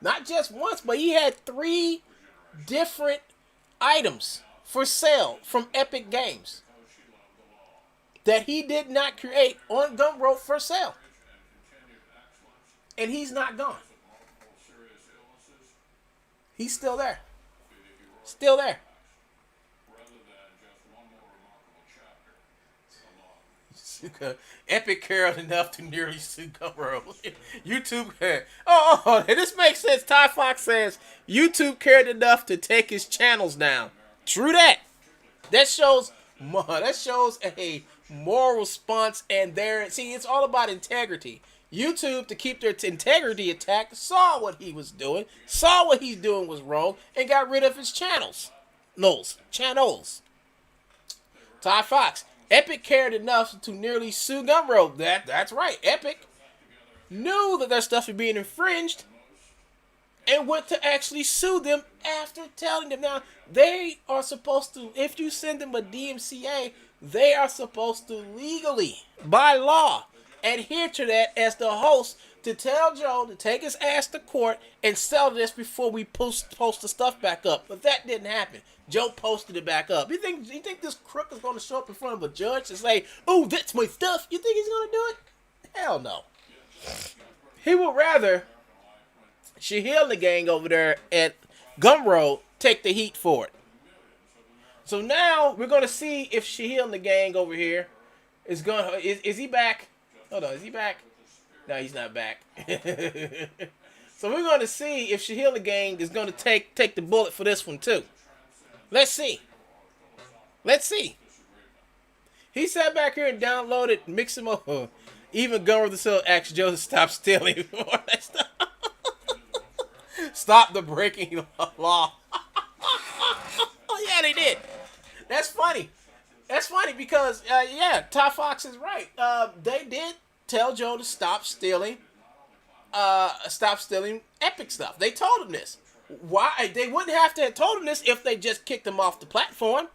[SPEAKER 1] Not just once, but he had 3 different items for sale from Epic Games that he did not create on Gumroad for sale. And he's not gone. He's still there. Still there. Epic cared enough to nearly sue Gumroad. YouTube. This makes sense. Ty Fox says YouTube cared enough to take his channels down. True that. That shows a moral response, and it's all about integrity. YouTube, to keep their integrity intact, saw what he was doing, saw what he's doing was wrong, and got rid of his channels. Channels. Ty Fox. Epic cared enough to nearly sue Gumroad. That's right. Epic knew that their stuff was being infringed and went to actually sue them after telling them. Now, they are supposed to, if you send them a DMCA, they are supposed to legally, by law, adhere to that as the host to tell Joe to take his ass to court and sell this before we post the stuff back up. But that didn't happen. Joe posted it back up. You think this crook is going to show up in front of a judge and say, "Oh, that's my stuff"? You think he's going to do it? Hell no. He would rather Shahil and the gang over there at Gumroad take the heat for it. So now we're gonna see if Shahil and the gang over here is he back? Hold on, is he back? No, he's not back. So we're gonna see if Shahil and the gang is gonna take the bullet for this one too. Let's see. Let's see. He sat back here and downloaded Mixamo. Even Gumroad the Cell asked Joe to stop stealing. Stop the breaking law. Oh yeah, they did. That's funny. That's funny because yeah, Ty Fox is right. They did tell Joe to stop stealing. Stop stealing Epic stuff. They told him this. Why? They wouldn't have to have told him this if they just kicked him off the platform.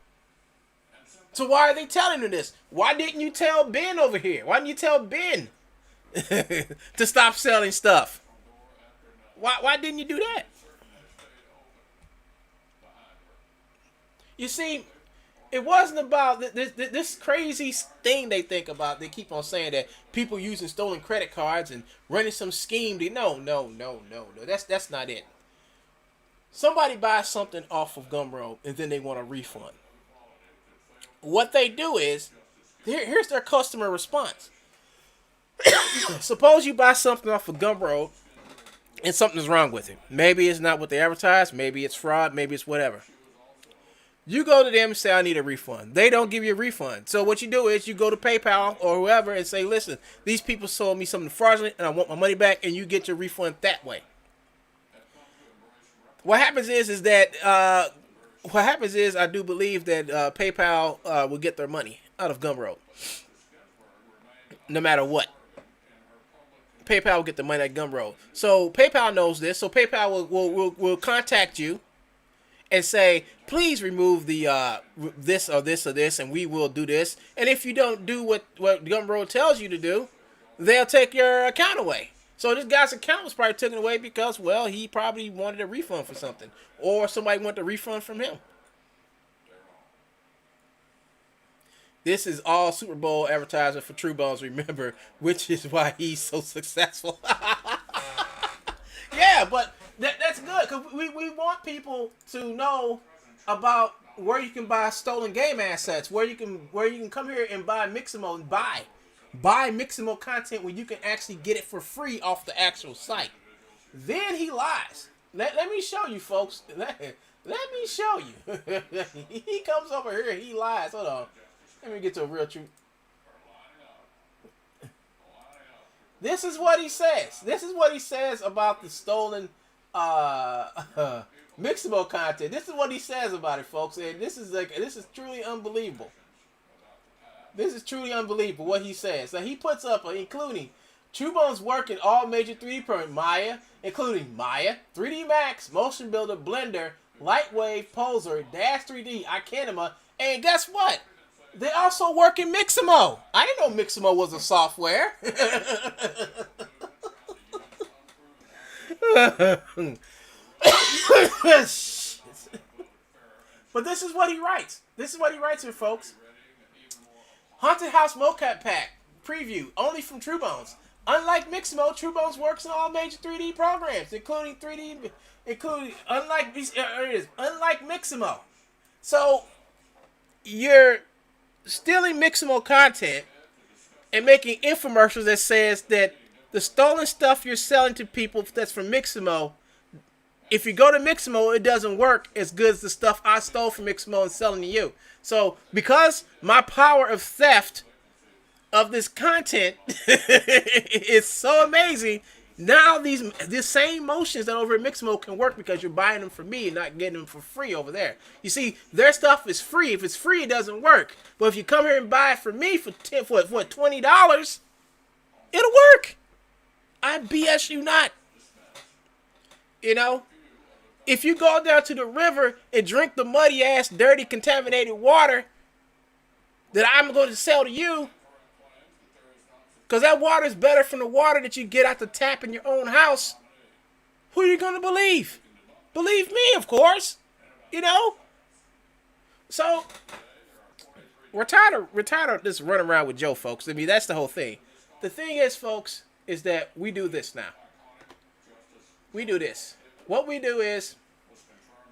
[SPEAKER 1] So why are they telling him this? Why didn't you tell Ben over here? Why didn't you tell Ben to stop selling stuff? Why didn't you do that? You see, it wasn't about this crazy thing they think about. They keep on saying that people using stolen credit cards and running some scheme. No. That's not it. Somebody buys something off of Gumroad and then they want a refund. What they do is, here's their customer response. Suppose you buy something off of Gumroad and something's wrong with it. Maybe it's not what they advertise. Maybe it's fraud. Maybe it's whatever. You go to them and say, "I need a refund." They don't give you a refund. So what you do is you go to PayPal or whoever and say, "Listen, these people sold me something fraudulent and I want my money back," and you get your refund that way. What happens is that I do believe that PayPal will get their money out of Gumroad, no matter what. PayPal will get the money at Gumroad. So PayPal knows this. So PayPal will contact you and say, "Please remove the this or this or this, and we will do this." And if you don't do what Gumroad tells you to do, they'll take your account away. So this guy's account was probably taken away because, well, he probably wanted a refund for something, or somebody wanted a refund from him. This is all Super Bowl advertising for Truebones, remember, which is why he's so successful. Yeah, but that's good because we want people to know about where you can buy stolen game assets, where you can come here and buy Mixamo and buy Mixamo content where you can actually get it for free off the actual site. Then he lies. Let me show you, folks. Let me show you. He comes over here and he lies. Hold on. Let me get to a real truth. This is what he says. This is what he says about the stolen Mixamo content. This is what he says about it, folks. And this is truly unbelievable. This is truly unbelievable what he says. So he puts up, including Truebones work in all major 3D programs, Maya, including Maya, 3D Max, Motion Builder, Blender, Lightwave, Poser, Dash 3D, Icanema, and guess what? They also work in Mixamo. I didn't know Mixamo was a software. But this is what he writes. This is what he writes here, folks. Haunted House Mocap Pack preview only from Truebones. Unlike Mixamo, Truebones works in all major 3D programs, including unlike Mixamo. So you're stealing Mixamo content and making infomercials that says that the stolen stuff you're selling to people that's from Mixamo, if you go to Mixamo, it doesn't work as good as the stuff I stole from Mixamo and selling to you. So because my power of theft of this content is so amazing, now these same motions that over at Mixamo can work because you're buying them from me and not getting them for free over there. You see, their stuff is free. If it's free, it doesn't work. But if you come here and buy it from me for $20, it'll work. I BS you not. You know? If you go down to the river and drink the muddy ass, dirty, contaminated water that I'm going to sell to you, Because that water is better from the water that you get out the tap in your own house. Who are you going to believe? Believe me, of course. You know? So, we're tired of this running around with Joe, folks. I mean, that's the whole thing. The thing is, folks, is that we do this now. We do this. What we do is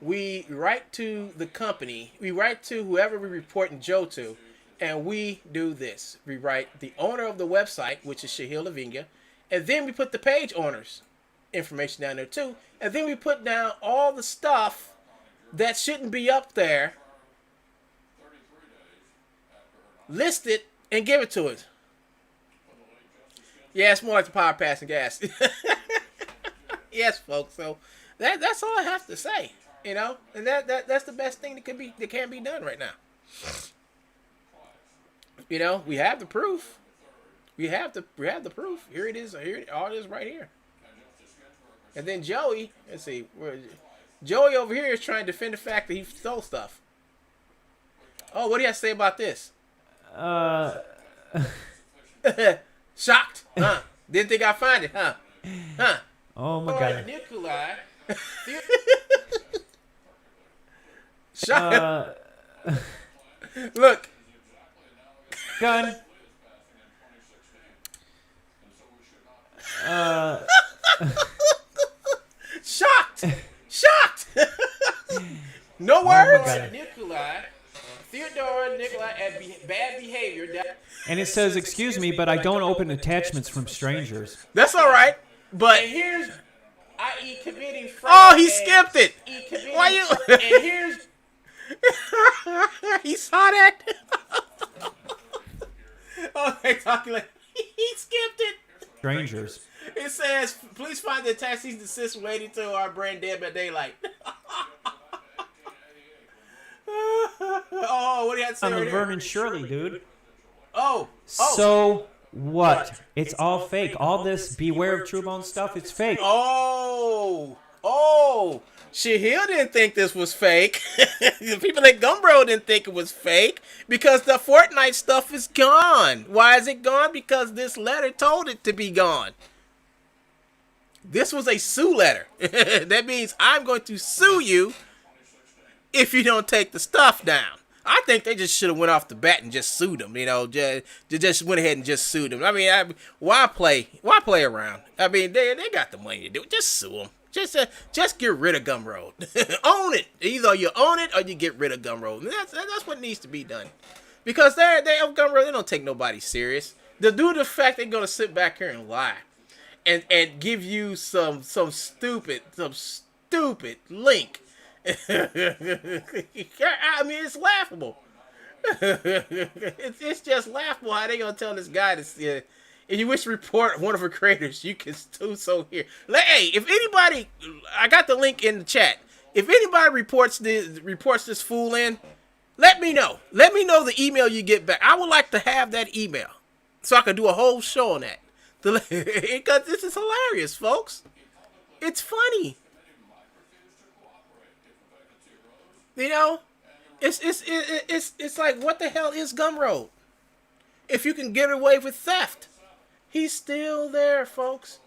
[SPEAKER 1] we write to the company, we write to whoever we're reporting Joe to, and we do this. We write the owner of the website, which is Sahil Lavingia, and then we put the page owners information down there too, and then we put down all the stuff that shouldn't be up there, list it, and give it to us. Yeah, it's more like the power passing gas. Yes, folks. So that's all I have to say. You know, and that's the best thing that can be done right now. You know, we have the proof. We have the proof. Here it is. Here all it is right here. And then Joey, let's see, Joey over here is trying to defend the fact that he stole stuff. Oh, what do you have to say about this? Shocked, huh? Didn't think I'd find it, huh? Huh?
[SPEAKER 2] Oh my god.
[SPEAKER 1] Nikolai. Shocked. Look.
[SPEAKER 2] Gun.
[SPEAKER 1] Shocked. Shocked. No words. Nikolai. Theodore Nikolai at bad behavior.
[SPEAKER 2] And it says, "Excuse me, but I don't open attachments from strangers."
[SPEAKER 1] That's all right. But
[SPEAKER 3] And here's, i.e., committing fraud.
[SPEAKER 1] oh, he skipped it. Why you?
[SPEAKER 3] And here's,
[SPEAKER 1] He saw that. Oh, they talking like he skipped it.
[SPEAKER 2] Strangers.
[SPEAKER 1] It says, "Please find the taxis desist relating to our brand dead by daylight." Oh, what do you have to say?
[SPEAKER 2] On the
[SPEAKER 1] right here?
[SPEAKER 2] Vernon Shirley, dude.
[SPEAKER 1] Oh.
[SPEAKER 2] So what? It's all fake. All this beware of Truebones stuff, it's fake.
[SPEAKER 1] Oh. Shahil didn't think this was fake. The people at Gumbro didn't think it was fake because the Fortnite stuff is gone. Why is it gone? Because this letter told it to be gone. This was a sue letter. That means I'm going to sue you if you don't take the stuff down. I think they just should have went off the bat and just sued them. You know, just went ahead and just sued them. I mean, why play around? I mean, they got the money to do it. Just sue them. Just get rid of Gumroad. Own it. Either you own it or you get rid of Gumroad. And that's what needs to be done. Because they Gumroad, they don't take nobody serious. Due to the fact they're gonna sit back here and lie, and give you some stupid link. I mean, it's laughable. It's just laughable how they gonna tell this guy to. If you wish to report one of her creators, you can do so here. Hey, if anybody, I got the link in the chat. If anybody reports this fool in, let me know. Let me know the email you get back. I would like to have that email so I can do a whole show on that. Because this is hilarious, folks. It's funny. You know, it's like, what the hell is Gumroad? If you can get away with theft. He's still there, folks.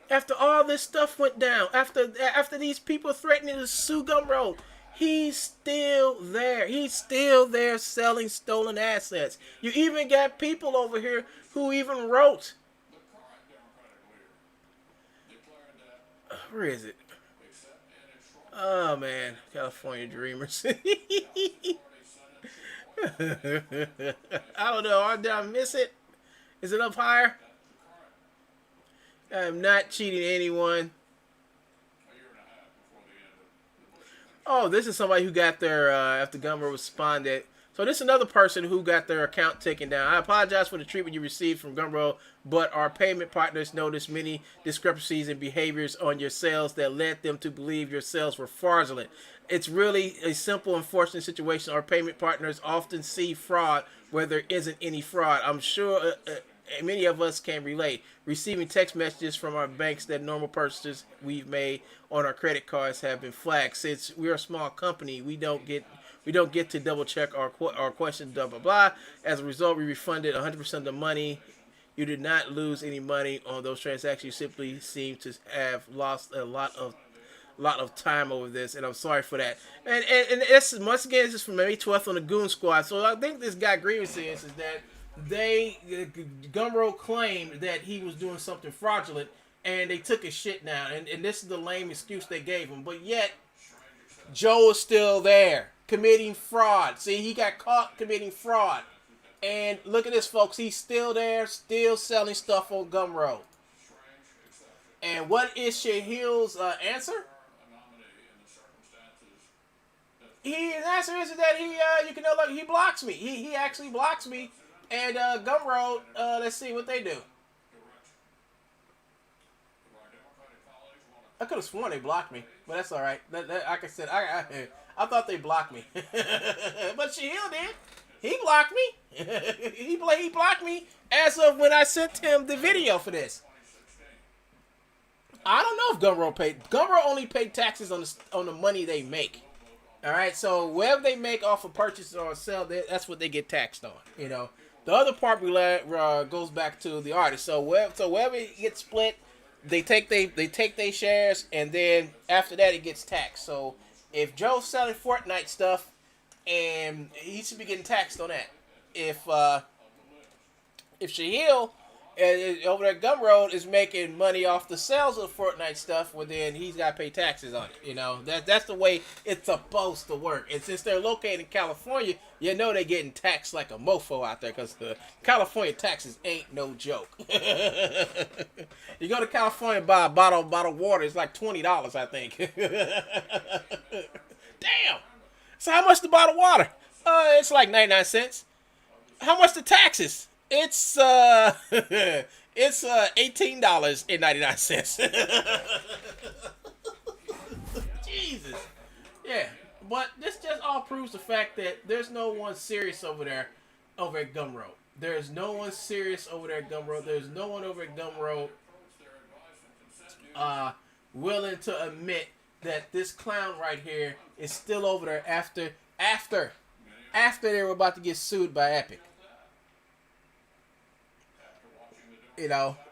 [SPEAKER 1] After all this stuff went down, after these people threatening to sue Gumroad, he's still there. He's still there selling stolen assets. You even got people over here who even wrote. Where is it? Oh man, California Dreamers. I don't know. Did I miss it? Is it up higher? I am not cheating anyone. Oh, this is somebody who got their, after Gumroad responded. So this is another person who got their account taken down. I apologize for the treatment you received from Gumroad, but our payment partners noticed many discrepancies in behaviors on your sales that led them to believe your sales were fraudulent. It's really a simple, unfortunate situation. Our payment partners often see fraud where there isn't any fraud. I'm sure many of us can relate. Receiving text messages from our banks that normal purchases we've made on our credit cards have been flagged. Since we're a small company, we don't get to double check our questions, blah blah blah. As a result, we refunded 100% of the money You did not lose any money on those transactions. You simply seem to have lost a lot of time over this, and I'm sorry for that. And this once again, this is from May 12th on the Goon Squad. So I think this guy grievance is that they Gumroad claimed that he was doing something fraudulent, and they took his shit down. And this is the lame excuse they gave him. But yet Joe is still there committing fraud. See, he got caught committing fraud. And look at this, folks. He's still there, still selling stuff on Gumroad. And what is Shahil's answer? His answer is that you can no longer, he blocks me. He actually blocks me. And Gumroad, let's see what they do. I could have sworn they blocked me, but that's all right. Like I said, I thought they blocked me, but Shahil did. He blocked me. he blocked me as of when I sent him the video for this. I don't know if Gumroad paid. Gumroad only paid taxes on the money they make. All right, so whatever they make off of purchase or sell, that's what they get taxed on. The other part goes back to the artist. So wherever it gets split, they take their shares, and then after that it gets taxed. So if Joe's selling Fortnite stuff, and he should be getting taxed on that. If Shahil over at Gumroad is making money off the sales of Fortnite stuff, well then he's got to pay taxes on it. That's the way it's supposed to work. And since they're located in California, they're getting taxed like a mofo out there because the California taxes ain't no joke. You go to California and buy a bottle of water, it's like $20, I think. Damn. So how much the bottle of water? It's like 99 cents. How much the taxes? It's it's $18.99. Jesus. Yeah. But this just all proves the fact that there's no one serious over at Gumroad. There's no one serious over there at Gumroad. There's no one over at Gumroad willing to admit that this clown right here is still over there after they were about to get sued by Epic.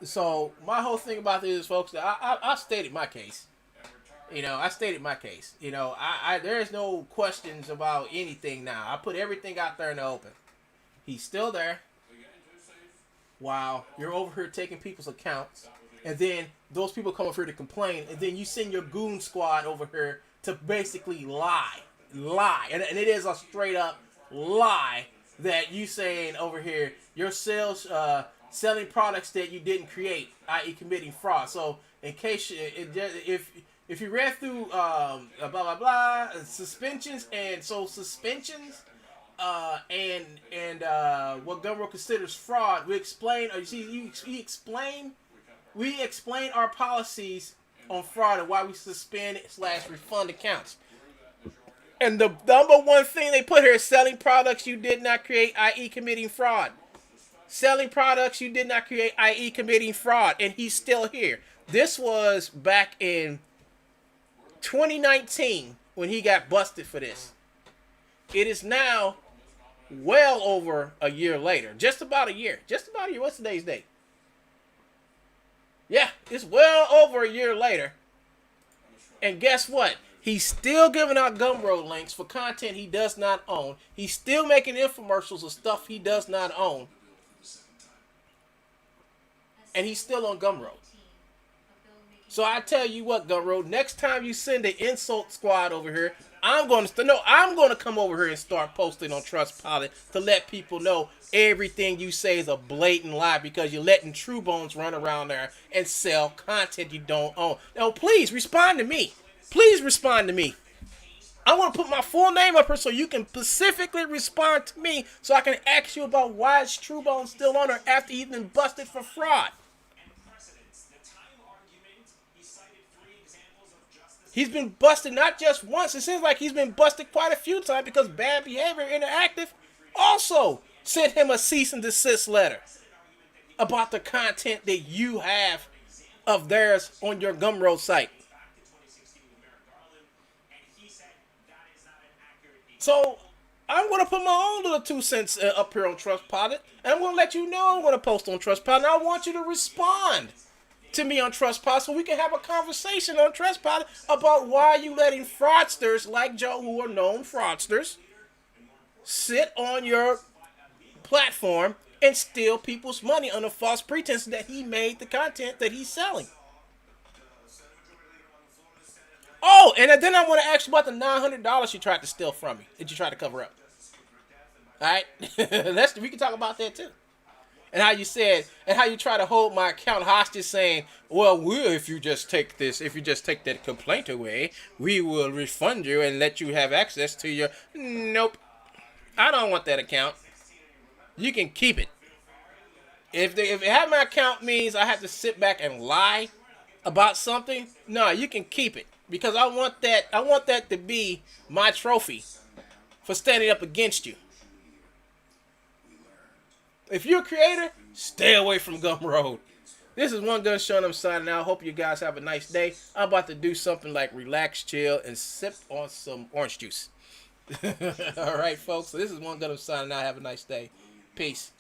[SPEAKER 1] So my whole thing about this is, folks, that I stated my case. I stated my case. There's no questions about anything now. I put everything out there in the open. He's still there. Wow, you're over here taking people's accounts, and then those people come over here to complain, and then you send your goon squad over here to basically lie, and it is a straight up lie that you saying over here your sales selling products that you didn't create, i.e. committing fraud. So in case if you read through blah blah blah suspensions and and what Gumroad considers fraud, we explain. We explain our policies on fraud and why we suspend / refund accounts. And the number one thing they put here is selling products you did not create, i.e. committing fraud. Selling products you did not create, i.e. committing fraud. And he's still here. This was back in 2019 when he got busted for this. It is now well over a year later. Just about a year. What's today's date? Yeah, it's well over a year later. And guess what? He's still giving out Gumroad links for content he does not own. He's still making infomercials of stuff he does not own. And he's still on Gumroad. So I tell you what, Gumroad, next time you send an insult squad over here, I'm going to come over here and start posting on Trustpilot to let people know everything you say is a blatant lie because you're letting Truebones run around there and sell content you don't own. Now, please respond to me. Please respond to me. I want to put my full name up here so you can specifically respond to me so I can ask you about why is Truebones still on there after he's been busted for fraud. He's been busted not just once. It seems like he's been busted quite a few times because Bad Behavior Interactive also sent him a cease and desist letter about the content that you have of theirs on your Gumroad site. So I'm going to put my own little 2 cents up here on Trustpilot, and I'm going to let you know I'm going to post on Trustpilot, and I want you to respond to me on Trustpilot so we can have a conversation on Trustpilot about why you letting fraudsters like Joe, who are known fraudsters, sit on your platform and steal people's money under false pretense that he made the content that he's selling. Oh, and then I want to ask you about the $900 you tried to steal from me that you tried to cover up. All right, we can talk about that too. And how you said, and how you try to hold my account hostage, saying, "Well, if you just take this, if you just take that complaint away, we will refund you and let you have access to your." Nope, I don't want that account. You can keep it. If have my account means I have to sit back and lie about something, no, you can keep it because I want that. I want that to be my trophy for standing up against you. If you're a creator, stay away from Gumroad. This is One Gun Show, and I'm signing out. Hope you guys have a nice day. I'm about to do something like relax, chill, and sip on some orange juice. All right, folks. So this is One Gun. I'm signing out. Have a nice day. Peace.